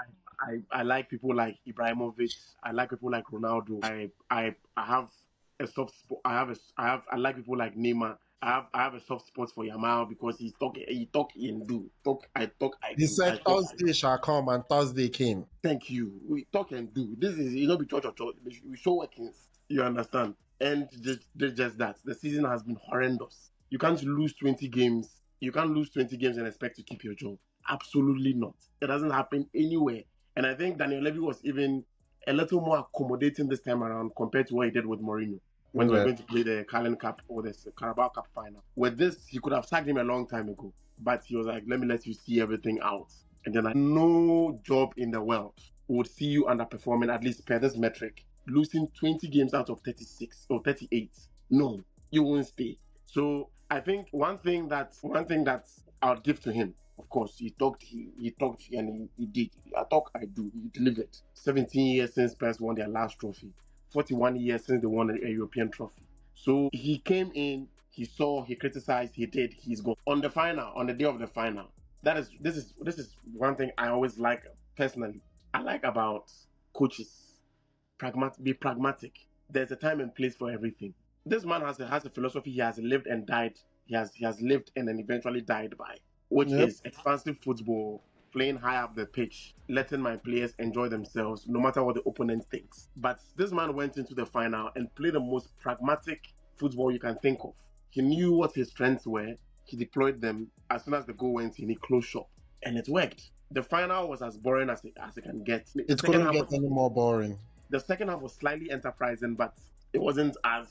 I like people like Ibrahimovic. I like people like Ronaldo. I have a soft spot. I like people like Neymar. I have a soft spot for Yamal because he talk and do. I do. He said Thursday shall come, and Thursday came. Thank you. We talk and do. This is be church or church. We show workings. You understand? And just that. The season has been horrendous. You can't lose 20 games. You can't lose 20 games and expect to keep your job. Absolutely not. It doesn't happen anywhere. And I think Daniel Levy was even a little more accommodating this time around compared to what he did with Mourinho when they were going to play the Carling Cup or the Carabao Cup final. With this, he could have sacked him a long time ago. But he was like, let me let you see everything out. And then no job in the world would see you underperforming, at least per this metric, losing 20 games out of 36 or 38. No, you won't stay. So I think one thing that I'll give to him, of course, he talked and he did. I talk, I do. He delivered. 17 years since Spurs won their last trophy. 41 years since they won a European trophy. So he came in, he saw, he criticized, he did, he's gone. On the day of the final, this is one thing I always like personally. I like about coaches. Be pragmatic. There's a time and place for everything. This man has a philosophy he has lived and died. He has lived and then eventually died by, which is expansive football, playing high up the pitch, letting my players enjoy themselves, no matter what the opponent thinks. But this man went into the final and played the most pragmatic football you can think of. He knew what his strengths were. He deployed them. As soon as the goal went in, he closed shop. And it worked. The final was as boring as it can get. It couldn't get any more boring. The second half was slightly enterprising, but it wasn't as...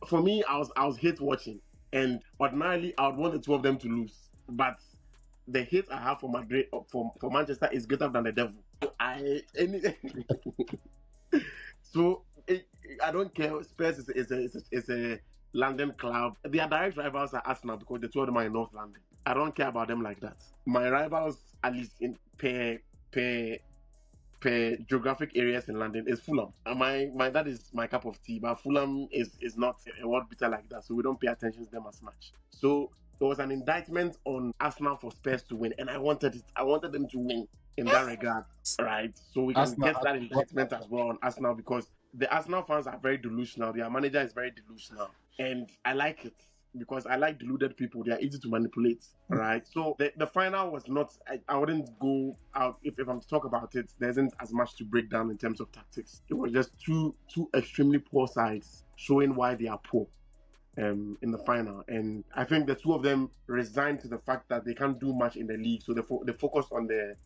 for me, I was hate watching. And ordinarily, I would want the two of them to lose. But the hate I have for Madrid, for Manchester, is greater than the devil. So I don't care. Spurs is a London club. Their direct rivals are Arsenal because the two of them are in North London. I don't care about them like that. My rivals, at least in per geographic areas in London, is Fulham. That is my cup of tea, but Fulham is not a word bitter like that, so we don't pay attention to them as much. So there was an indictment on Arsenal for Spurs to win, and I wanted them to win in that regard, right? So we can get that indictment as well on Arsenal, because the Arsenal fans are very delusional. Their manager is very delusional, and I like it. because I like deluded people. They are easy to manipulate, right? So the final was not, I wouldn't go out, if I'm to talk about it, there isn't as much to break down in terms of tactics. It was just two extremely poor sides showing why they are poor in the final. And I think the two of them resigned to the fact that they can't do much in the league. So they focused on the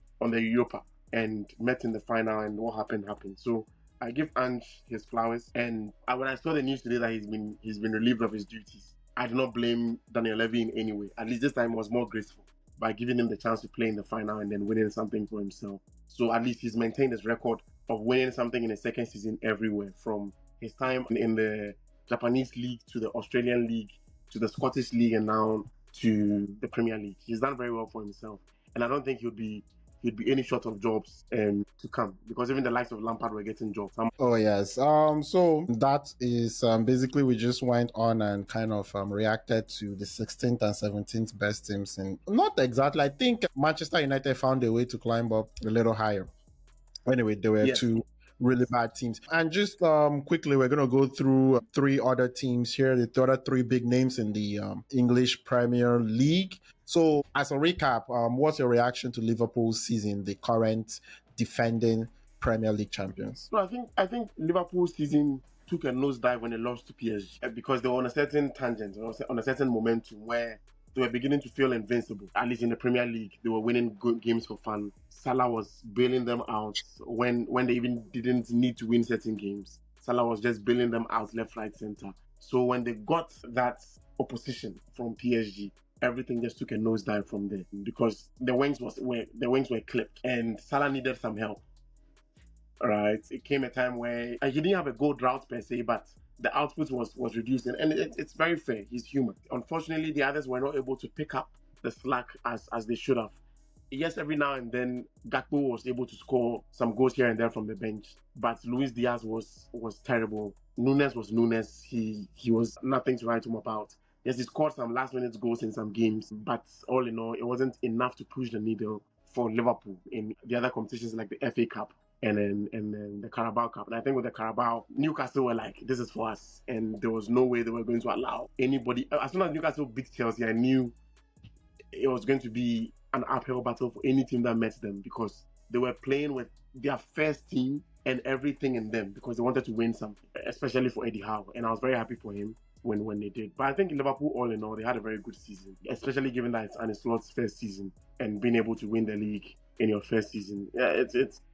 Europa and met in the final, and what happened happened. So I give Ange his flowers. And when I saw the news today that he's been relieved of his duties, I do not blame Daniel Levy in any way. At least this time was more graceful by giving him the chance to play in the final and then winning something for himself. So at least he's maintained his record of winning something in his second season everywhere, from his time in the Japanese league to the Australian league to the Scottish league and now to the Premier League. He's done very well for himself, and I don't think he'd be any short of jobs to come, because even the likes of Lampard were getting jobs. Oh yes. So that is basically we just went on and kind of reacted to the 16th and 17th best teams, and not exactly. I think Manchester United found a way to climb up a little higher. Anyway, there were two really bad teams. And just quickly, we're going to go through three other teams here, the other three big names in the English Premier League. So, as a recap, what's your reaction to Liverpool's season, the current defending Premier League champions? So I think Liverpool's season took a nosedive when they lost to PSG, because they were on a certain tangent, on a certain momentum where they were beginning to feel invincible. At least in the Premier League, they were winning good games for fun. Salah was bailing them out when they even didn't need to win certain games. Salah was just bailing them out left, right, center. So when they got that opposition from PSG, everything just took a nosedive from there, because the wings were clipped and Salah needed some help. Right, it came a time where he didn't have a goal drought per se, but the output was reduced, and it's very fair. He's human. Unfortunately, the others were not able to pick up the slack as they should have. Yes, every now and then Gakpo was able to score some goals here and there from the bench, but Luis Diaz was terrible. Nunes was Nunes. He was nothing to write home about. Yes, he scored some last minute goals in some games, but all in all, it wasn't enough to push the needle for Liverpool in the other competitions like the FA Cup and then the Carabao Cup. And I think with the Carabao, Newcastle were like, this is for us. And there was no way they were going to allow anybody. As soon as Newcastle beat Chelsea, I knew it was going to be an uphill battle for any team that met them, because they were playing with their first team and everything in them, because they wanted to win something, especially for Eddie Howe. And I was very happy for him when they did. But I think Liverpool, all in all, they had a very good season, especially given that it's Arne Slot's first season, and being able to win the league in your first season. Yeah,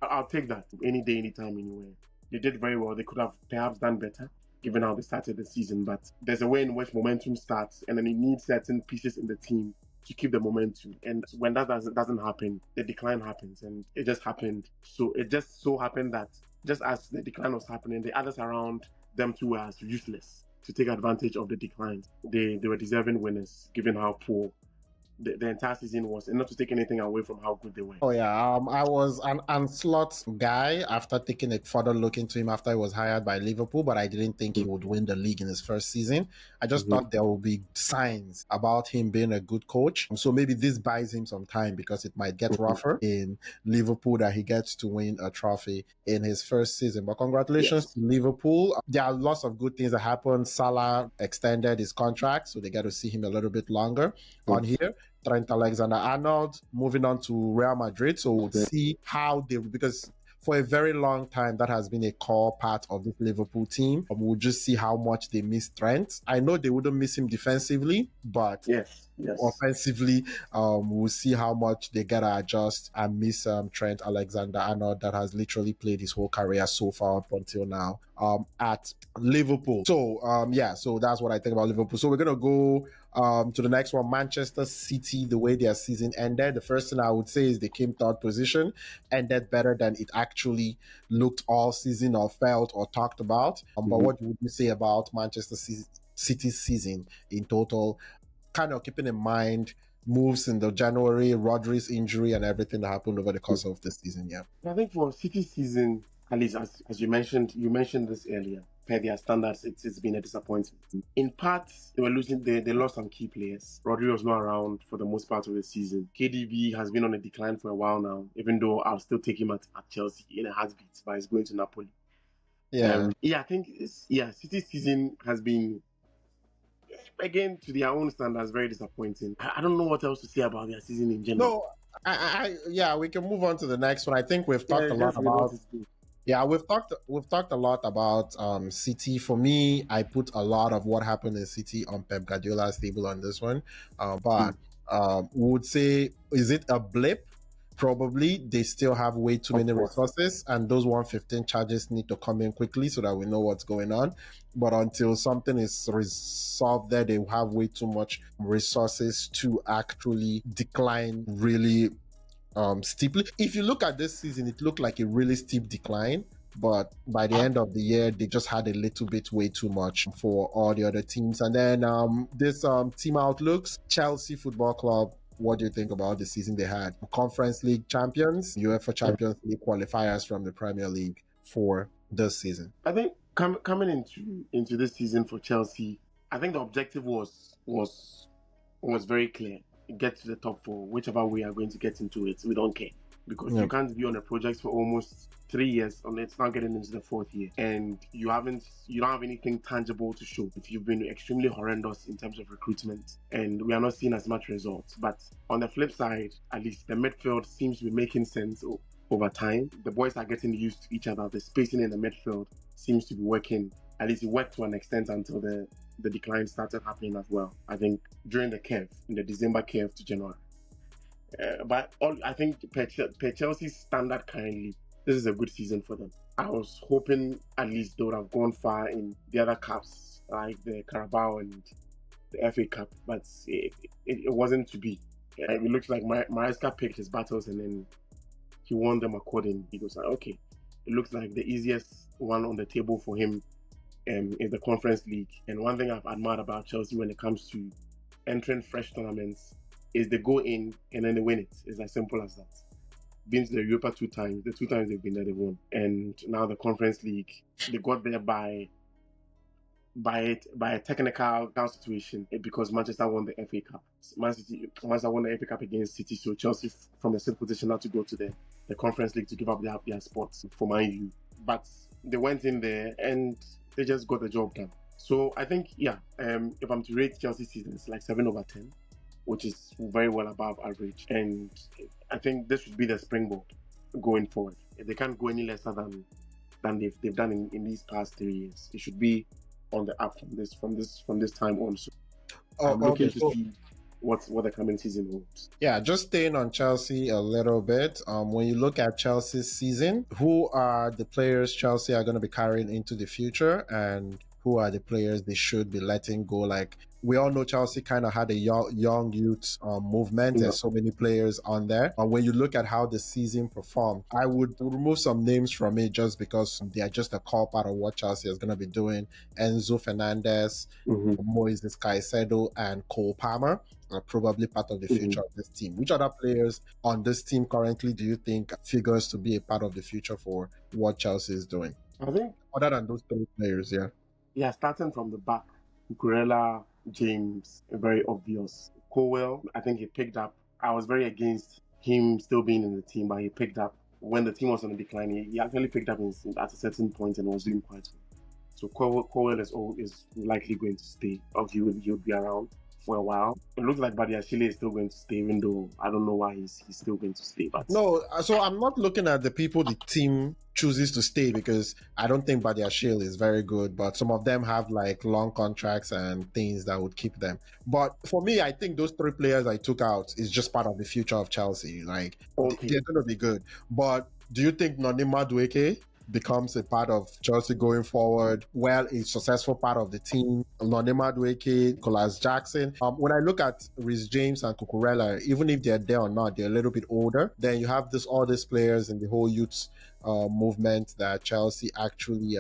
I'll take that any day, anytime, anywhere. They did very well. They could have perhaps done better given how they started the season, but there's a way in which momentum starts, and then you need certain pieces in the team to keep the momentum. And when that doesn't happen, the decline happens, and it just happened. So it just so happened that just as the decline was happening, the others around them too were as useless to take advantage of the decline. They were deserving winners given how poor the entire season was, and not to take anything away from how good they were. Oh yeah, I was an Anslot guy after taking a further look into him after he was hired by Liverpool, but I didn't think he would win the league in his first season. I just thought there would be signs about him being a good coach. So maybe this buys him some time, because it might get rougher in Liverpool that he gets to win a trophy in his first season. But congratulations to Liverpool. There are lots of good things that happened. Salah extended his contract, so they get to see him a little bit longer on here. Trent Alexander-Arnold moving on to Real Madrid. So we'll see how they, because for a very long time, that has been a core part of this Liverpool team. We'll just see how much they miss Trent. I know they wouldn't miss him defensively, but offensively, we'll see how much they gotta adjust and miss Trent Alexander-Arnold, that has literally played his whole career so far up until now at Liverpool. So so that's what I think about Liverpool. So we're gonna go to the next one, Manchester City. The way their season ended, the first thing I would say is they came third position, ended better than it actually looked all season or felt or talked about. But what would you say about Manchester City's season in total, kind of keeping in mind moves in the January, Rodri's injury, and everything that happened over the course of the season? Yeah, I think for City's season, at least as you mentioned this earlier, per their standards, it's been a disappointment. In part, they were losing. They lost some key players. Rodri was not around for the most part of the season. KDB has been on a decline for a while now, even though I'll still take him at Chelsea in a heartbeat, but he's going to Napoli. I think City's season has been again, to their own standards, very disappointing. I don't know what else to say about their season in general. No, yeah, we can move on to the next one. I think we've talked Yeah, a lot just what about. is good. Yeah, we've talked a lot about City. For me, I put a lot of what happened in City on Pep Guardiola's table on this one. But would say, is it a blip? Probably. They still have way too Of many course. resources, and those 115 charges need to come in quickly so that we know what's going on. But until something is resolved there, they have way too much resources to actually decline really steeply. If you look at this season, it looked like a really steep decline. But by the end of the year, they just had a little bit way too much for all the other teams. And then this team outlooks, Chelsea Football Club. What do you think about the season they had? Conference League champions, UEFA Champions League qualifiers from the Premier League for this season. I think coming into this season for Chelsea, I think the objective was very clear. Get to the top four, whichever way are going to get into it. We don't care because you can't be on a project for almost 3 years and it's not getting into the 4th year, and you don't have anything tangible to show. If you've been extremely horrendous in terms of recruitment, and we are not seeing as much results. But on the flip side, at least the midfield seems to be making sense over time. The boys are getting used to each other. The spacing in the midfield seems to be working. At least it worked to an extent until the decline started happening as well. I think during the curve, in the December curve to January. But I think per Chelsea's standard currently, this is a good season for them. I was hoping at least they would have gone far in the other cups, like the Carabao and the FA Cup, but it wasn't to be. It looks like Maresca picked his battles and then he won them accordingly. He was like, okay, it looks like the easiest one on the table for him is the Conference League. And one thing I've admired about Chelsea when it comes to entering fresh tournaments is they go in and then they win it. It's as simple as that. Been to the Europa 2 times. The 2 times they've been there, they won. And now the Conference League, they got there by a technical situation because Manchester won the FA Cup. Manchester won the FA Cup against City, so Chelsea from a safe position now to go to the Conference League to give up their spots for Man U. But they went in there and they just got the job done. So I think, if I'm to rate Chelsea season, it's like 7 over 10, which is very well above average. And I think this should be the springboard going forward. If they can't go any lesser than they've done in these past 3 years, it should be on the up from this time on. So I'm looking to see what the coming season holds. Yeah, just staying on Chelsea a little bit. When you look at Chelsea's season, who are the players Chelsea are going to be carrying into the future, and who are the players they should be letting go? Like, we all know Chelsea kind of had a young youth movement. Yeah. There's so many players on there. And when you look at how the season performed, I would remove some names from it just because they are just a core part of what Chelsea is going to be doing. Enzo Fernandez, Moises Caicedo, and Cole Palmer are probably part of the future of this team. Which other players on this team currently do you think figures to be a part of the future for what Chelsea is doing? I think other than those 3 players, yeah, starting from the back, Cucurella, James, very obvious. Colwell, I think he picked up. I was very against him still being in the team, but he picked up when the team was on a decline. He actually picked up at a certain point and was doing quite well. So Colwell is likely going to stay, or he will be around for a while. It looks like Badiashile is still going to stay, even though I don't know why he's still going to stay. But no, so I'm not looking at the people the team chooses to stay, because I don't think Badiashile is very good, but some of them have like long contracts and things that would keep them. But for me, I think those 3 players I took out is just part of the future of Chelsea. Like, they're going to be good. But do you think Noni Madueke becomes a part of Chelsea going forward? Well, a successful part of the team. Noni Madueke, Nicholas Jackson. When I look at Reece James and Cucurella, even if they're there or not, they're a little bit older. Then you have all these players in the whole youth movement that Chelsea actually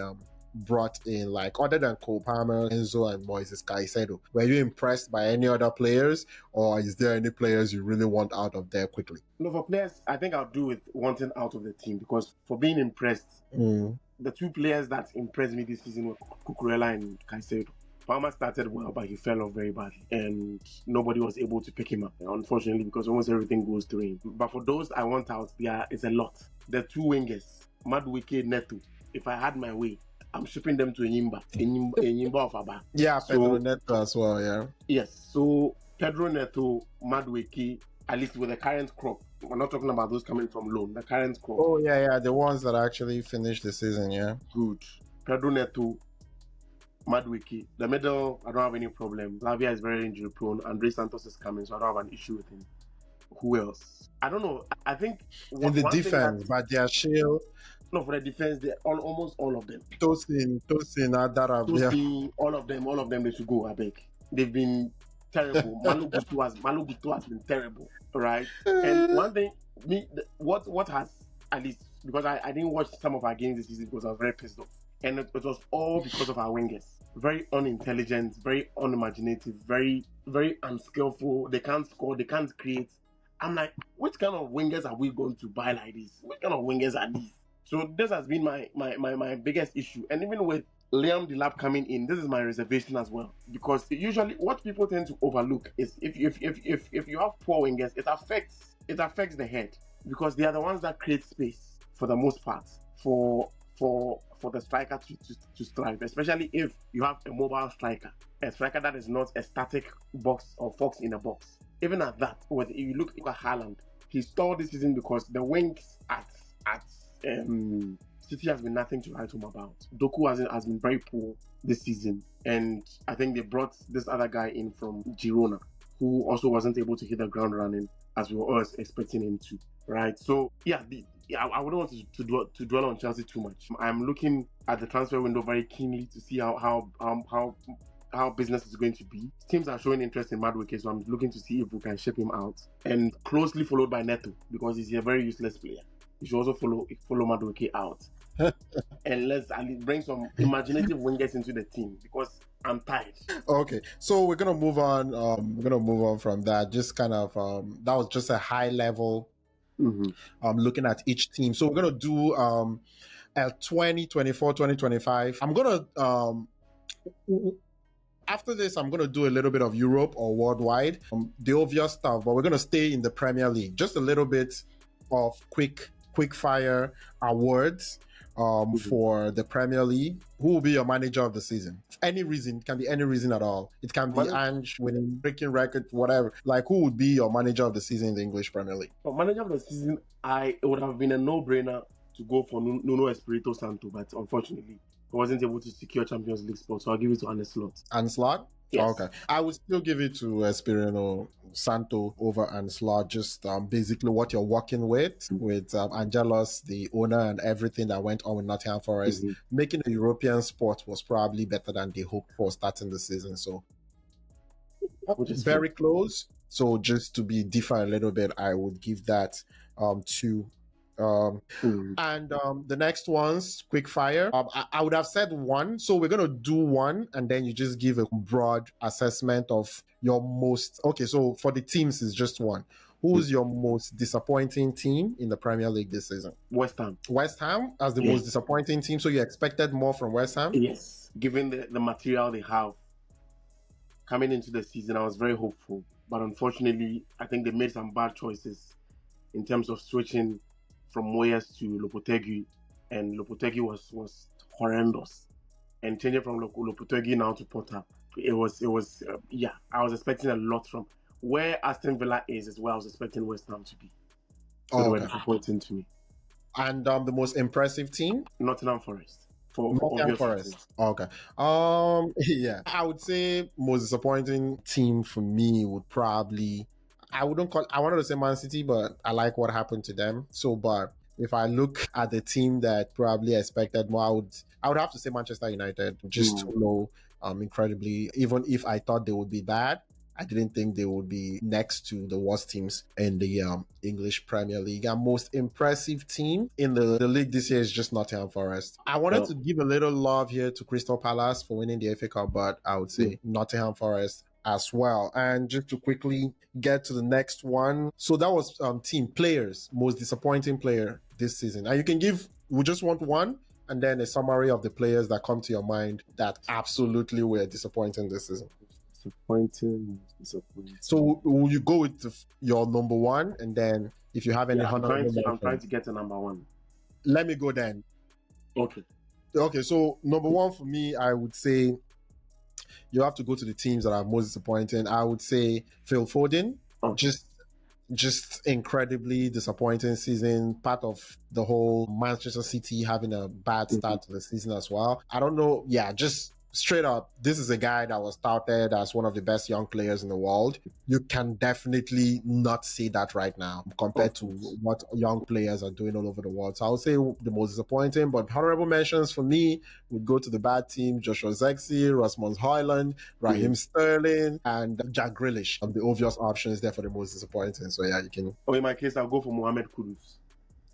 brought in, like other than Cole Palmer, Enzo, and Moises Caicedo. Were you impressed by any other players, or is there any players you really want out of there quickly? No, for players, I think I'll do with wanting out of the team, because for being impressed, the 2 players that impressed me this season were Cucurella and Caicedo. Palmer started well, but he fell off very badly, and nobody was able to pick him up, unfortunately, because almost everything goes through him. But for those I want out, it's a lot. The 2 wingers, Madueke, Neto. If I had my way, I'm shipping them to Enyimba of Aba. Yeah, Pedro So Neto as well, yeah. yes, so Pedro Neto, Madueke, at least with the current crop. We're not talking about those coming from loan. The current crop, Oh, yeah, the ones that actually finished the season, yeah. good. Pedro Neto, Madueke. The middle, I don't have any problem. Lavia is very injury prone. Andre Santos is coming, so I don't have an issue with him. Who else? I don't know. I think In the one thing defense, that but their shield, no, for the defense, they almost all of them. Tosin, Adarabia. All of them, they should go. I beg. They've been terrible. Malu Gusto has been terrible, right? And one thing, what has at least because I didn't watch some of our games this season because I was very pissed off, and it was all because of our wingers. Very unintelligent, very unimaginative, very unskillful. They can't score. They can't create. I'm like, which kind of wingers are we going to buy like this? Which kind of wingers are these? So this has been my biggest issue. And even with Liam Delap coming in, this is my reservation as well. Because usually what people tend to overlook is if you have poor wingers, it affects the head. Because they are the ones that create space for the most part for the striker to strive, especially if you have a mobile striker, a striker that is not a static box or fox in a box. Even at that, if you look at Haaland, he stalled this season because the wings at City has been nothing to write home about. Doku has been very poor this season, and I think they brought this other guy in from Girona, who also wasn't able to hit the ground running as we were always expecting him to. Right? So yeah, I wouldn't want to dwell on Chelsea too much. I'm looking at the transfer window very keenly to see how business is going to be. Teams are showing interest in Madueke, so I'm looking to see if we can ship him out. And closely followed by Neto, because he's a very useless player. You should also follow Madueke out. And let's bring some imaginative wingers into the team, because I'm tired. Okay, so we're gonna move on. We're gonna move on from that. Just kind of that was just a high level looking at each team. So we're gonna do a 2024, 2025. I'm gonna after this, I'm going to do a little bit of Europe or worldwide, the obvious stuff, but we're going to stay in the Premier League. Just a little bit of quick fire awards for the Premier League. Who will be your manager of the season? Any reason, it can be any reason at all. It can be Ange winning, breaking record, whatever. Like, who would be your manager of the season in the English Premier League? For manager of the season, it would have been a no-brainer to go for Nuno Espirito Santo, but unfortunately, he wasn't able to secure Champions League spot, so I'll give it to Arne Slot. Arne Slot? Yes. Oh, okay. I would still give it to Espirito Santo over Arne Slot. Just basically what you're working with Angelos, the owner, and everything that went on with Nottingham Forest. Making a European sport was probably better than they hoped for starting the season. So very close. So just to be different a little bit, I would give that to and the next one's quick fire. I would have said one. So we're going to do one, and then you just give a broad assessment of your most. Okay, so for the teams, it's just one. Who's your most disappointing team in the Premier League this season? West Ham. West Ham as the most disappointing team. So you expected more from West Ham? Yes. Given the material they have coming into the season, I was very hopeful. But unfortunately, I think they made some bad choices in terms of switching from Moyes to Lopetegui, and Lopetegui was horrendous. And changing from Lopetegui now to Potter, it was I was expecting a lot from where Aston Villa is where I was expecting West Ham to be. So they were disappointing to me. And the most impressive team? Nottingham Forest. Nottingham Forest. Okay. Yeah. I would say most disappointing team for me would probably, I wanted to say Man City, but I like what happened to them. So, but if I look at the team that probably expected more, I would have to say Manchester United. Just too low, incredibly. Even if I thought they would be bad, I didn't think they would be next to the worst teams in the English Premier League. And most impressive team in the league this year is just Nottingham Forest. I wanted to give a little love here to Crystal Palace for winning the FA Cup, but I would say Nottingham Forest as well. And just to quickly get to the next one. So that was team players, most disappointing player this season. And you can we just want one, and then a summary of the players that come to your mind that absolutely were disappointing this season. Disappointing. So will you go with your number one, and then if you have any I'm trying to get to number one. Let me go then. Okay. Okay, so number one for me, I would say you have to go to the teams that are most disappointing. I would say Phil Foden, Okay. just just incredibly disappointing season. Part of the whole Manchester City having a bad Mhm. start to the season as well. I don't know. Yeah, just straight up, this is a guy that was touted as one of the best young players in the world. You can definitely not say that right now compared Of to course. what young players are doing all over the world. So I would say the most disappointing, but honorable mentions for me would go to the bad team: Joshua Zexi, Rasmus Højlund, Mm. Raheem Sterling, and Jack Grealish. The obvious options there for the most disappointing. So yeah, you can. Or in my case, I'll go for Mohamed Kudus.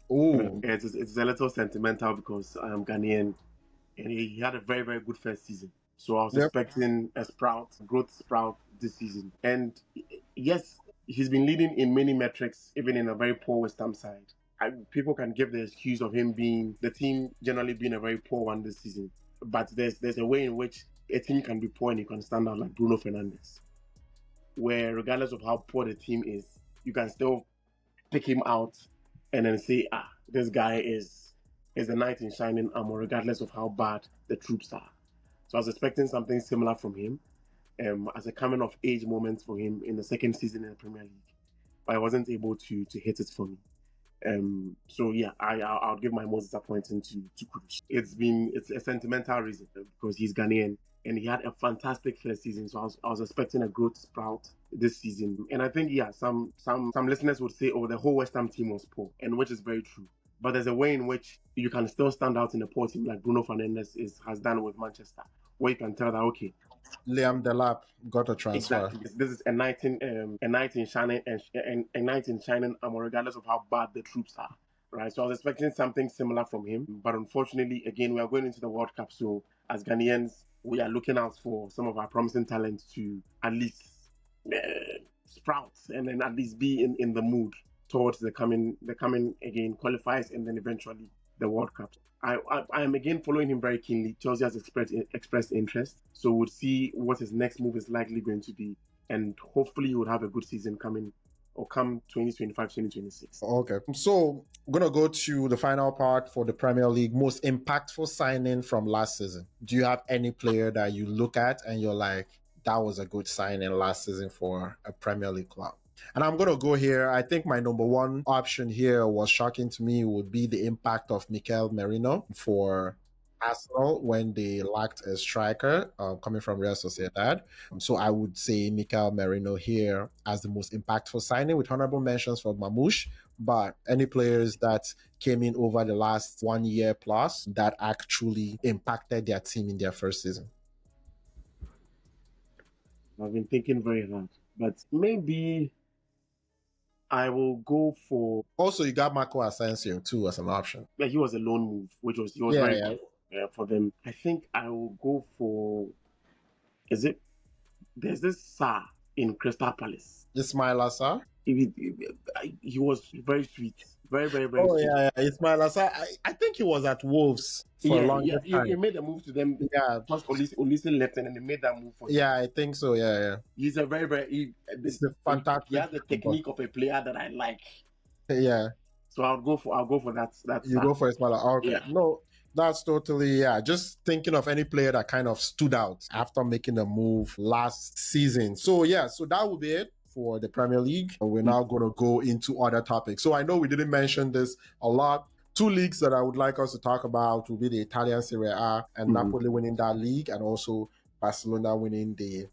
Oh, It's a little sentimental because I'm Ghanaian and he had a very, very good first season. So I was yep. expecting a growth sprout this season. And yes, he's been leading in many metrics, even in a very poor West Ham side. People can give the excuse of him being the team generally being a very poor one this season. But there's a way in which a team can be poor and you can stand out like Bruno Fernandes, where regardless of how poor the team is, you can still pick him out and then say, this guy is a knight in shining armor, regardless of how bad the troops are. So I was expecting something similar from him, as a coming of age moment for him in the second season in the Premier League, but I wasn't able to hit it for me. So yeah, I'll give my most disappointing to Kudish. It's a sentimental reason because he's Ghanaian and he had a fantastic first season. So I was expecting a growth sprout this season. And I think yeah, some listeners would say, oh, the whole West Ham team was poor, and which is very true. But there's a way in which you can still stand out in a poor team like Bruno Fernandes has done with Manchester, where you can tell that okay, Liam Delap got a transfer. exactly. This is a knight in shining and a knight in shining armor, regardless of how bad the troops are. Right. So I was expecting something similar from him, but unfortunately, again, we are going into the World Cup. So as Ghanaians, we are looking out for some of our promising talents to at least sprout and then at least be in the mood towards the coming again qualifiers and then eventually the World Cup. I am again following him very keenly. Chelsea has expressed interest, so we'll see what his next move is likely going to be, and hopefully he will have a good season coming or come 2025, 2026. Okay. So I'm gonna go to the final part for the Premier League. Most impactful signing from last season. Do you have any player that you look at and you're like, that was a good signing last season for a Premier League club? And I'm gonna go here. I think my number one option here was shocking to me would be the impact of Mikel Merino for Arsenal when they lacked a striker coming from Real Sociedad. So I would say Mikel Merino here as the most impactful signing, with honorable mentions for Mamouche. But any players that came in over the last 1 year plus that actually impacted their team in their first season. I've been thinking very hard, but maybe I will go for. Also, you got Marco Asensio too as an option. Yeah, he was a lone move, which was he was Yeah, very yeah. good for them. I think I will go for. Is it? There's this Sa in Crystal Palace. Ismail Assar. He was very sweet, very very very Oh sweet. yeah, yeah. Ismail Assar. I think he was at Wolves for a Yeah, yeah. longest He time. made a move to them. Yeah, First, Olise left, and then they made that move for him. yeah, I think so. Yeah, yeah. He's a very very. It's a He fantastic has the football. technique of a player that I like. Yeah, So I'll go for that you Sa. go for Ismail. Okay, Yeah. no, that's totally yeah. Just thinking of any player that kind of stood out after making a move last season. So yeah, so that would be it for the Premier League. We're now going to go into other topics. So I know we didn't mention this a lot. Two leagues that I would like us to talk about will be the Italian Serie A and Mm-hmm. Napoli winning that league, and also Barcelona winning the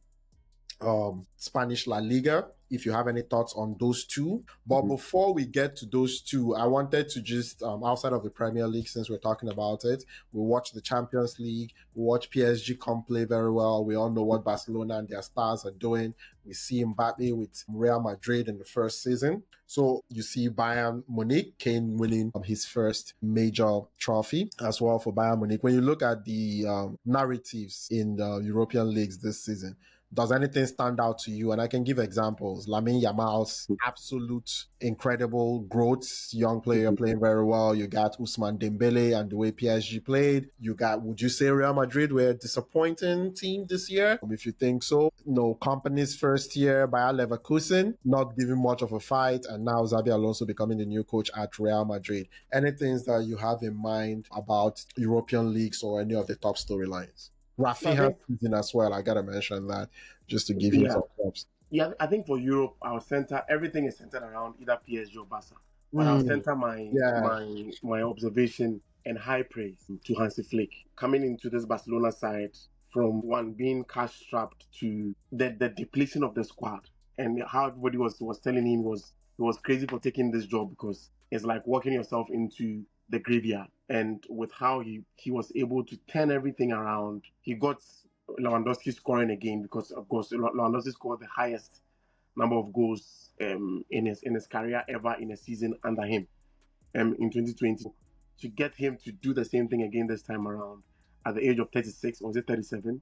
Spanish La Liga, if you have any thoughts on those two. But Mm-hmm. before we get to those two, I wanted to just, outside of the Premier League, since we're talking about it, we watch the Champions League, we watch PSG come play very well. We all know what Barcelona and their stars are doing. We see Mbappe with Real Madrid in the first season. So you see Bayern Munich, Kane winning his first major trophy as well for Bayern Munich. When you look at the narratives in the European leagues this season, Does anything stand out to you? And I can give examples. Lamine Yamal's absolute incredible growth, young player playing very well. You got Ousmane Dembele and the way PSG played. You got, would you say Real Madrid were a disappointing team this year? If you think so. No, Company's first year, Bayer Leverkusen, not giving much of a fight. And now Xabi Alonso becoming the new coach at Real Madrid. Any things that you have in mind about European leagues or any of the top storylines? Rafinha season as well. I gotta mention that just to give him some props. Yeah, I think for Europe, our center, everything is centered around either PSG or Barca. But I'll center my observation and high praise to Hansi Flick coming into this Barcelona side from one being cash strapped to the depletion of the squad, and how everybody was telling him it was crazy for taking this job because it's like walking yourself into the graveyard. And with how he was able to turn everything around, he got Lewandowski scoring again because of course Lewandowski scored the highest number of goals in his career ever in a season under him in 2020. To get him to do the same thing again this time around at the age of 36, or was it 37?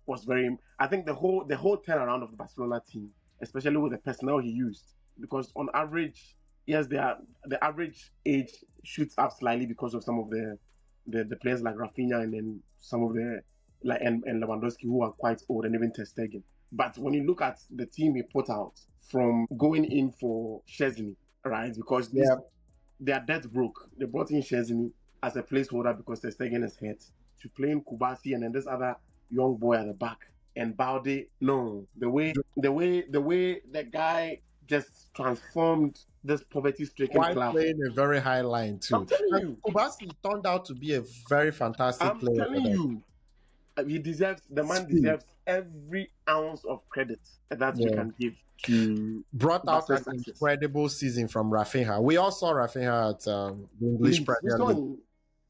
Was very. I think the whole turnaround of the Barcelona team, especially with the personnel he used, because on average, yes, the average age shoots up slightly because of some of the players like Rafinha and then some of the and Lewandowski who are quite old, and even Ter Stegen. But when you look at the team he put out from going in for Szczesny, right? Because they are dead broke. They brought in Szczesny as a placeholder because Ter Stegen is hurt, to playing Kubasi and then this other young boy at the back. And Balde, no, the way the guy just transformed this poverty-stricken club. Playing a very high line too. I'm telling you, Kubasi turned out to be a very fantastic player. I'm telling you, the man deserves every ounce of credit that we can give to. Brought out an incredible season from Rafinha. We all saw Rafinha at the English Premier League.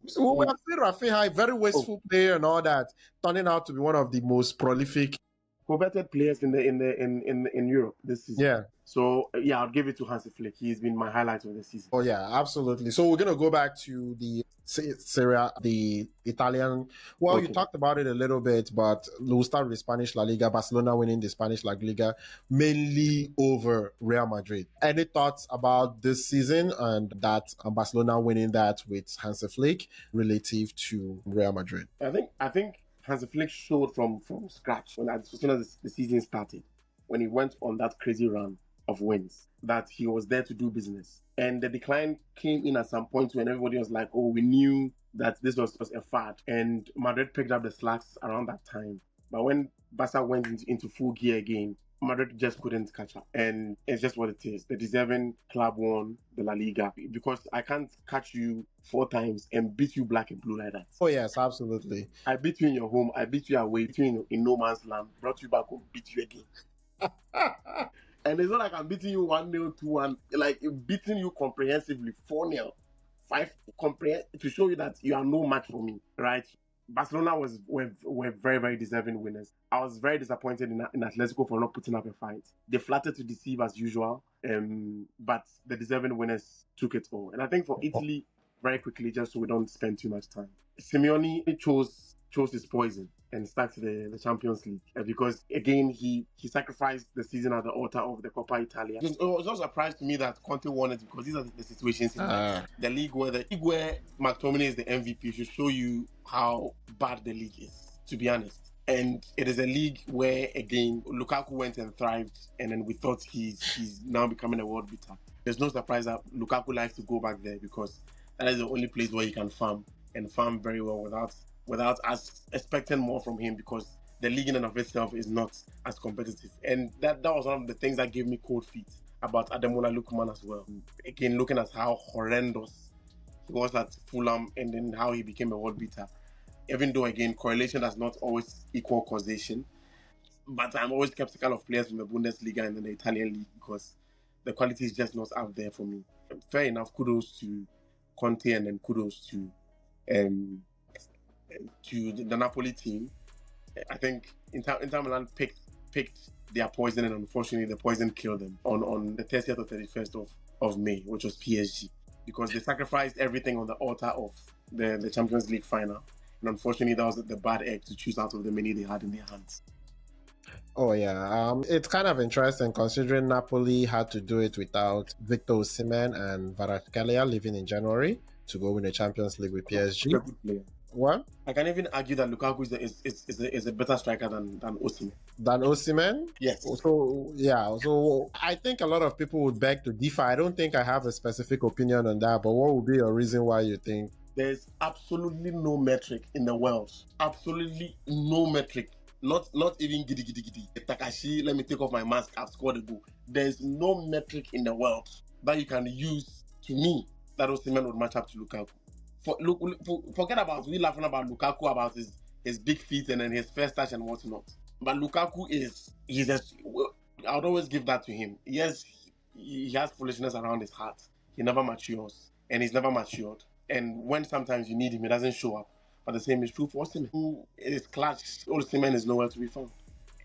We have seen Rafinha, a very wasteful player and all that, turning out to be one of the most prolific, coveted players in Europe this season. Yeah. So I'll give it to Hansi Flick. He's been my highlight of the season. Oh yeah, absolutely. So we're gonna go back to the Serie, the Italian. Well, you talked about it a little bit, but we'll start with the Spanish La Liga. Barcelona winning the Spanish La Liga mainly over Real Madrid. Any thoughts about this season and that Barcelona winning that with Hansi Flick relative to Real Madrid? I think Hansi Flick showed from scratch as soon as the season started, when he went on that crazy run of wins, that he was there to do business. And the decline came in at some point when everybody was like, oh, we knew that this was a fad. And Madrid picked up the slacks around that time. But when Barca went into full gear again, Madrid just couldn't catch up. And it's just what it is. The deserving club won the La Liga, because I can't catch you 4 times and beat you black and blue like that. Oh, yes, absolutely. I beat you in your home. I beat you away. Beat you in no man's land. Brought you back home. Beat you again. And it's not like I'm beating you 1-0, 2-1. Like beating you comprehensively 4-0, 5 to show you that you are no match for me, right? Barcelona were very, very deserving winners. I was very disappointed in Atletico for not putting up a fight. They flattered to deceive as usual, but the deserving winners took it all. And I think for Italy, very quickly, just so we don't spend too much time, Simeone chose his poison and started the Champions League, because again he sacrificed the season at the altar of the Coppa Italia. It was also a surprise to me that Conte won it, because these are the situations in the league where McTominay is the MVP should show you how bad the league is, to be honest. And it is a league where, again, Lukaku went and thrived, and then we thought he's now becoming a world beater. There's no surprise that Lukaku likes to go back there, because that is the only place where he can farm very well without us expecting more from him, because the league in and of itself is not as competitive. And that was one of the things that gave me cold feet about Ademola Lookman as well. Again, looking at how horrendous he was at Fulham and then how he became a world beater. Even though, again, correlation does not always equal causation. But I'm always skeptical of players from the Bundesliga and then the Italian league, because the quality is just not out there for me. Fair enough, kudos to Conte, and then kudos to the Napoli team. I think Inter Milan picked their poison, and unfortunately the poison killed them on the 30th or 31st of May, which was PSG, because they sacrificed everything on the altar of the Champions League final. And unfortunately that was the bad egg to choose out of the many they had in their hands. Oh yeah, it's kind of interesting considering Napoli had to do it without Victor Osimhen and Kvaratskhelia leaving in January to go win the Champions League with He's a PSG. good player. What? I can even argue that Lukaku is a better striker than Osimhen. Than Osimhen? Yes. So yeah, so I think a lot of people would beg to differ. I don't think I have a specific opinion on that, but what would be your reason why you think? There's absolutely no metric in the world. Absolutely no metric. Not even giddy giddy giddy. Takashi, let me take off my mask. I've scored a goal. There's no metric in the world that you can use to me that Osimhen would match up to Lukaku. Forget about we laughing about Lukaku about his big feet and then his first touch and whatnot. But Lukaku he's just. I would always give that to him. Yes, he has foolishness around his heart. He never matures, and he's never matured. And when sometimes you need him, he doesn't show up. But the same is true for Osimhen. It is clutch. Osimhen is nowhere to be found.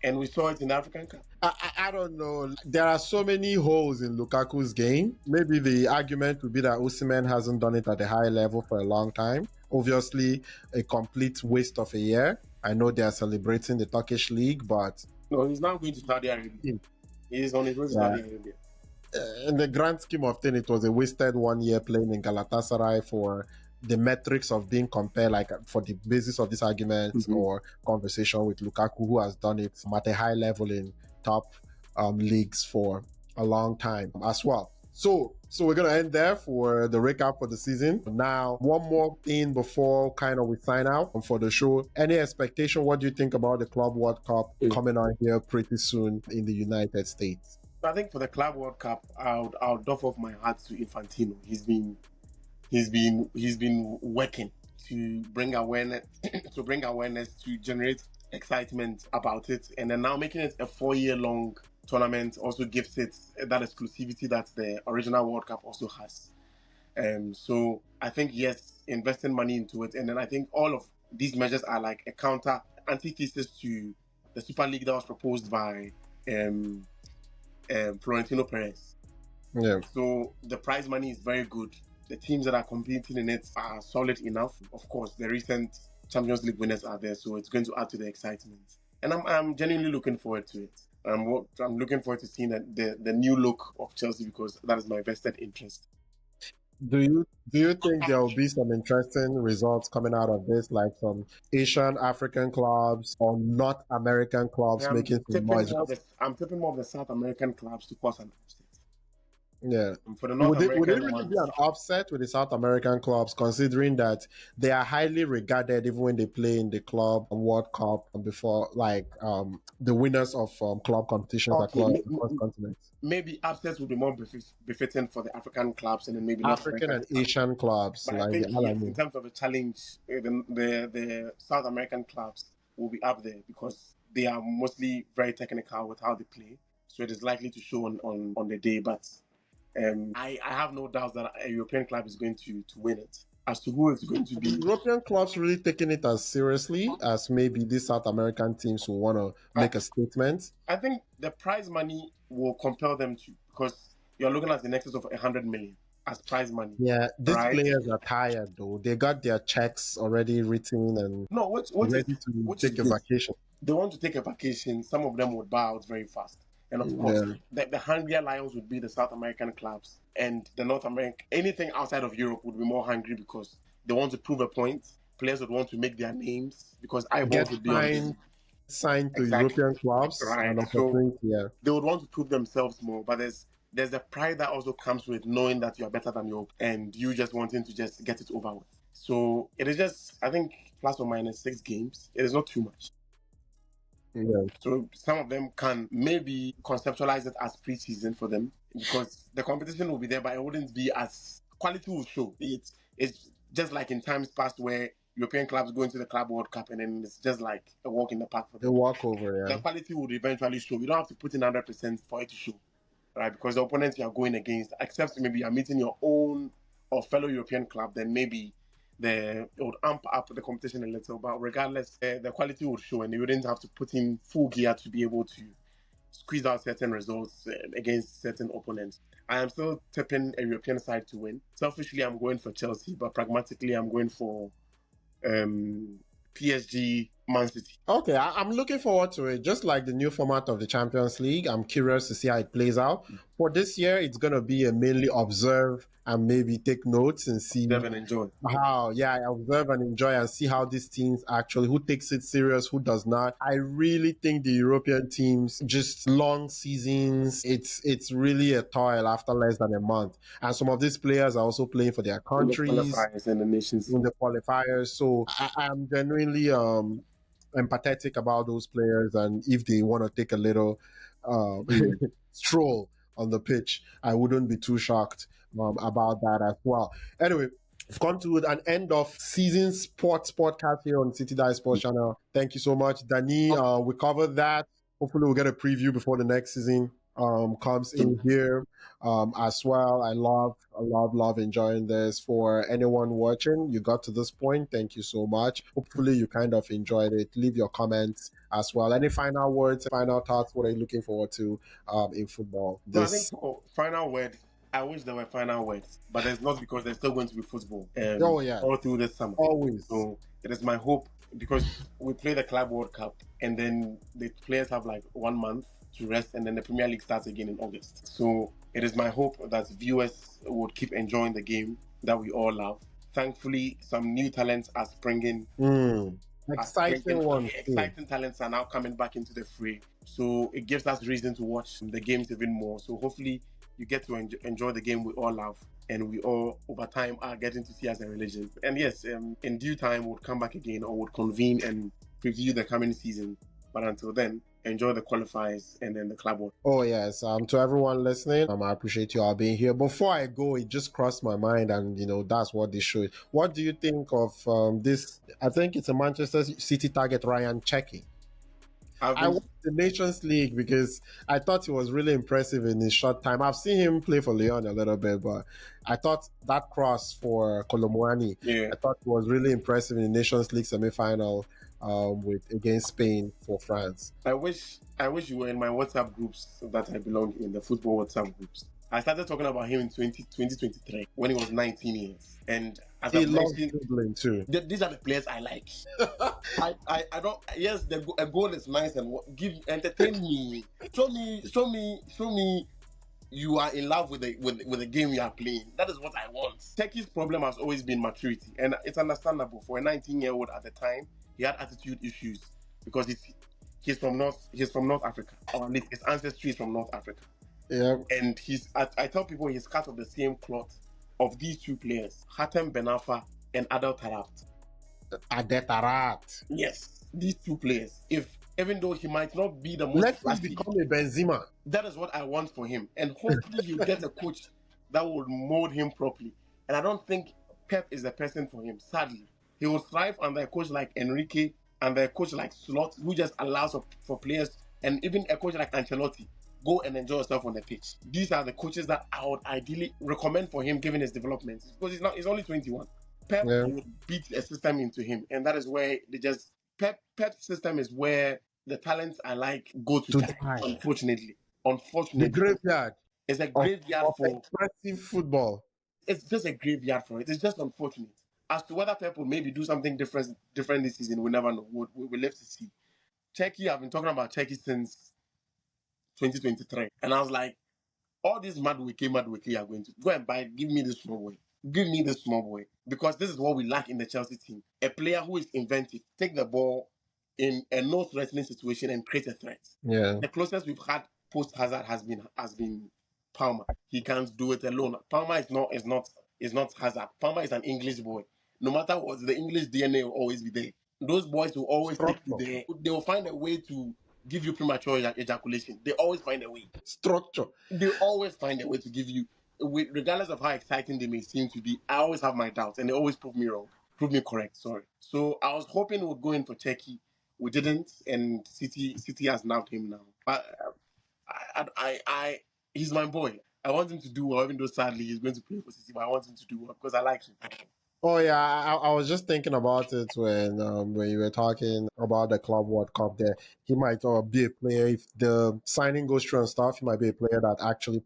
And we saw it in the African Cup. I don't know. There are so many holes in Lukaku's game. Maybe the argument would be that Osimhen hasn't done it at a high level for a long time. Obviously, a complete waste of a year. I know they are celebrating the Turkish league, but No, he's now going to Saudi Arabia. He's on his way to Saudi Arabia. In the grand scheme of things, it was a wasted 1 year playing in Galatasaray for the metrics of being compared, like for the basis of this argument or conversation with Lukaku, who has done it at a high level in top leagues for a long time as well. So we're gonna end there for the recap for the season. Now, one more thing before kind of we sign out for the show. Any expectation? What do you think about the Club World Cup coming on here pretty soon in the United States? I think for the Club World Cup, I'll doff off my hat to Infantino. He's been working to bring awareness to generate excitement about it, and then now making it a 4-year-long tournament also gives it that exclusivity that the original World Cup also has. So I think yes, investing money into it, and then I think all of these measures are like a counter antithesis to the Super League that was proposed by Florentino Perez. Yeah. So the prize money is very good. The teams that are competing in it are solid enough. Of course, the recent Champions League winners are there, so it's going to add to the excitement. And I'm genuinely looking forward to it. I'm looking forward to seeing the new look of Chelsea because that is my vested interest. Do you think there will be some interesting results coming out of this, like some Asian African clubs or North American clubs making some noise? I'm tipping more of the South American clubs to cause an upset. Yeah. For the North Would it American really ones, be an upset with the South American clubs, considering that they are highly regarded even when they play in the Club World Cup before, like the winners of club competitions across continents? maybe upsets would be more befitting for the African clubs and then maybe North African and American Asian clubs, But like I think the yes, Alamo. in terms of a challenge, the South American clubs will be up there because they are mostly very technical with how they play. So it is likely to show on the day. But I have no doubt that a European club is going to win it. As to who it's going to be, European clubs really taking it as seriously as maybe these South American teams will want to make a statement. I think the prize money will compel them to because you're looking at the nexus of 100 million as prize money. Yeah, these right? players are tired though. They got their checks already written and ready to take a vacation. They want to take a vacation. Some of them would buy out very fast. And of course, the hungrier lions would be the South American clubs. And the North American, anything outside of Europe would be more hungry because they want to prove a point. Players would want to make their names because eyeballs would be on them. Signed to European clubs. Right. So they would want to prove themselves more. But there's the pride that also comes with knowing that you are better than your and you just wanting to just get it over with. So it is just, I think, plus or minus 6 games. It is not too much. Yeah. So some of them can maybe conceptualize it as preseason for them because the competition will be there, but it wouldn't be as quality will show. It's just like in times past where European clubs go into the Club World Cup and then it's just like a walk in the park for them. A walkover, yeah. The quality would eventually show. You don't have to put in 100% for it to show, right? Because the opponents you are going against, except maybe you're meeting your own or fellow European club, then maybe it would amp up the competition a little, but regardless, the quality would show and you wouldn't have to put in full gear to be able to squeeze out certain results against certain opponents. I am still tipping a European side to win. Selfishly, I'm going for Chelsea, but pragmatically, I'm going for PSG Man City. Okay, I'm looking forward to it. Just like the new format of the Champions League, I'm curious to see how it plays out. For this year, it's going to be a mainly observe and maybe take notes and see Observe and enjoy. how, yeah, I observe and enjoy and see how these teams actually, who takes it serious, who does not. I really think the European teams, just long seasons, it's really a toil after less than a month. And some of these players are also playing for their In the countries qualifiers and the nations. in the qualifiers. So I'm genuinely empathetic about those players, and if they want to take a little Mm. stroll on the pitch, I wouldn't be too shocked about that as well. Anyway, we've come to an end of season sports podcast here on City Dive Sports Channel. Thank you so much, Danny. We covered that. Hopefully, we'll get a preview before the next season comes in here as well. I love enjoying this. For anyone watching, you got to this point. Thank you so much. Hopefully, you kind of enjoyed it. Leave your comments as well. Any final words, final thoughts? What are you looking forward to in football? No, I think for final word, I wish there were final words, but there's not because there's still going to be football Oh yeah, all through this summer. always. So it is my hope because we play the Club World Cup and then the players have like 1 month to rest and then the Premier League starts again in August. So it is my hope that viewers would keep enjoying the game that we all love. Thankfully, some new talents are springing. Exciting one. Exciting talents are now coming back into the fray. So it gives us reason to watch the games even more. So hopefully you get to enjoy the game we all love. And we all, over time, are getting to see as a religion. And yes, in due time, we'll come back again or we'll convene and preview the coming season. But until then, enjoy the qualifiers and then the club world. Oh yes, to everyone listening, I appreciate you all being here. Before I go, it just crossed my mind, and that's what this show is. What do you think of this? I think it's a Manchester City target, Rayan Cherki. I watched the Nations League because I thought he was really impressive in his short time. I've seen him play for Lyon a little bit, but I thought that cross for Colomwani, I thought it was really impressive in the Nations League semi-final against Spain for France. I wish you were in my WhatsApp groups that I belong in, the football WhatsApp groups. I started talking about him in 2023 when he was 19 years. And as I mentioned, dribbling too. These are the players I like. I don't. Yes, a goal is nice and entertain me. Show me. You are in love with the game you are playing. That is what I want. Cherki's problem has always been maturity, and it's understandable for a 19-year-old at the time. He had attitude issues because he's from North Africa, or at least his ancestry is from North Africa. Yeah, and I tell people he's cut of the same cloth of these two players, Hatem Ben Arfa and Adel Taarabt. Yes, these two players. Even though he might not be the most let him become a Benzema. That is what I want for him, and hopefully he'll get a coach that will mold him properly. And I don't think Pep is the person for him. Sadly, he will thrive under a coach like Enrique and a coach like Slot, who just allows for players, and even a coach like Ancelotti, go and enjoy yourself on the pitch. These are the coaches that I would ideally recommend for him given his development, because he's only 21. Pep will beat a system into him, and that is where Pep's system is where the talents I like go to die. Unfortunately, the graveyard. It's a graveyard for expressive football. It's just a graveyard for it. It's just unfortunate. As to whether Pep will maybe do something different this season, we never know. We'll live to see. Cherki, I've been talking about Cherki since 2023, and I was like, all these Madueke are going to go and buy. Give me this small boy. Give me this small boy, because this is what we lack in the Chelsea team. A player who is inventive, take the ball in a no-threatening situation and create a threat. Yeah. The closest we've had post-Hazard has been Palmer. He can't do it alone. Palmer is not Hazard. Palmer is an English boy. No matter what, the English DNA will always be there. Those boys will always take you there. They will find a way to give you premature ejaculation. They always find a way. Structure. They always find a way to give you, regardless of how exciting they may seem to be. I always have my doubts, and they always prove me wrong. Prove me correct, sorry. So I was hoping we would go in for Cherki. We didn't, and City has nabbed him now. But he's my boy. I want him to do well, even though sadly he's going to play for City, but I want him to do well because I like him. Oh yeah, I was just thinking about it when you were talking about the Club World Cup. There, he might be a player if the signing goes through and stuff. He might be a player that actually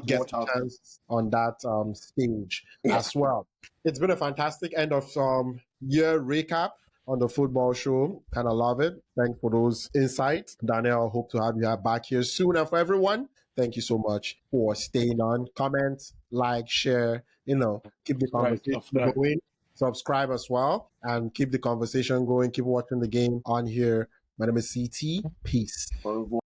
gets a chance on that stage as well. It's been a fantastic end of year recap on the football show. Kind of love it. Thanks for those insights. Daniel, hope to have you back here soon. And for everyone, thank you so much for staying on. Comment, like, share, keep the Right, conversation right. going. Subscribe as well and keep the conversation going. Keep watching the game on here. My name is CT. Peace. Au revoir.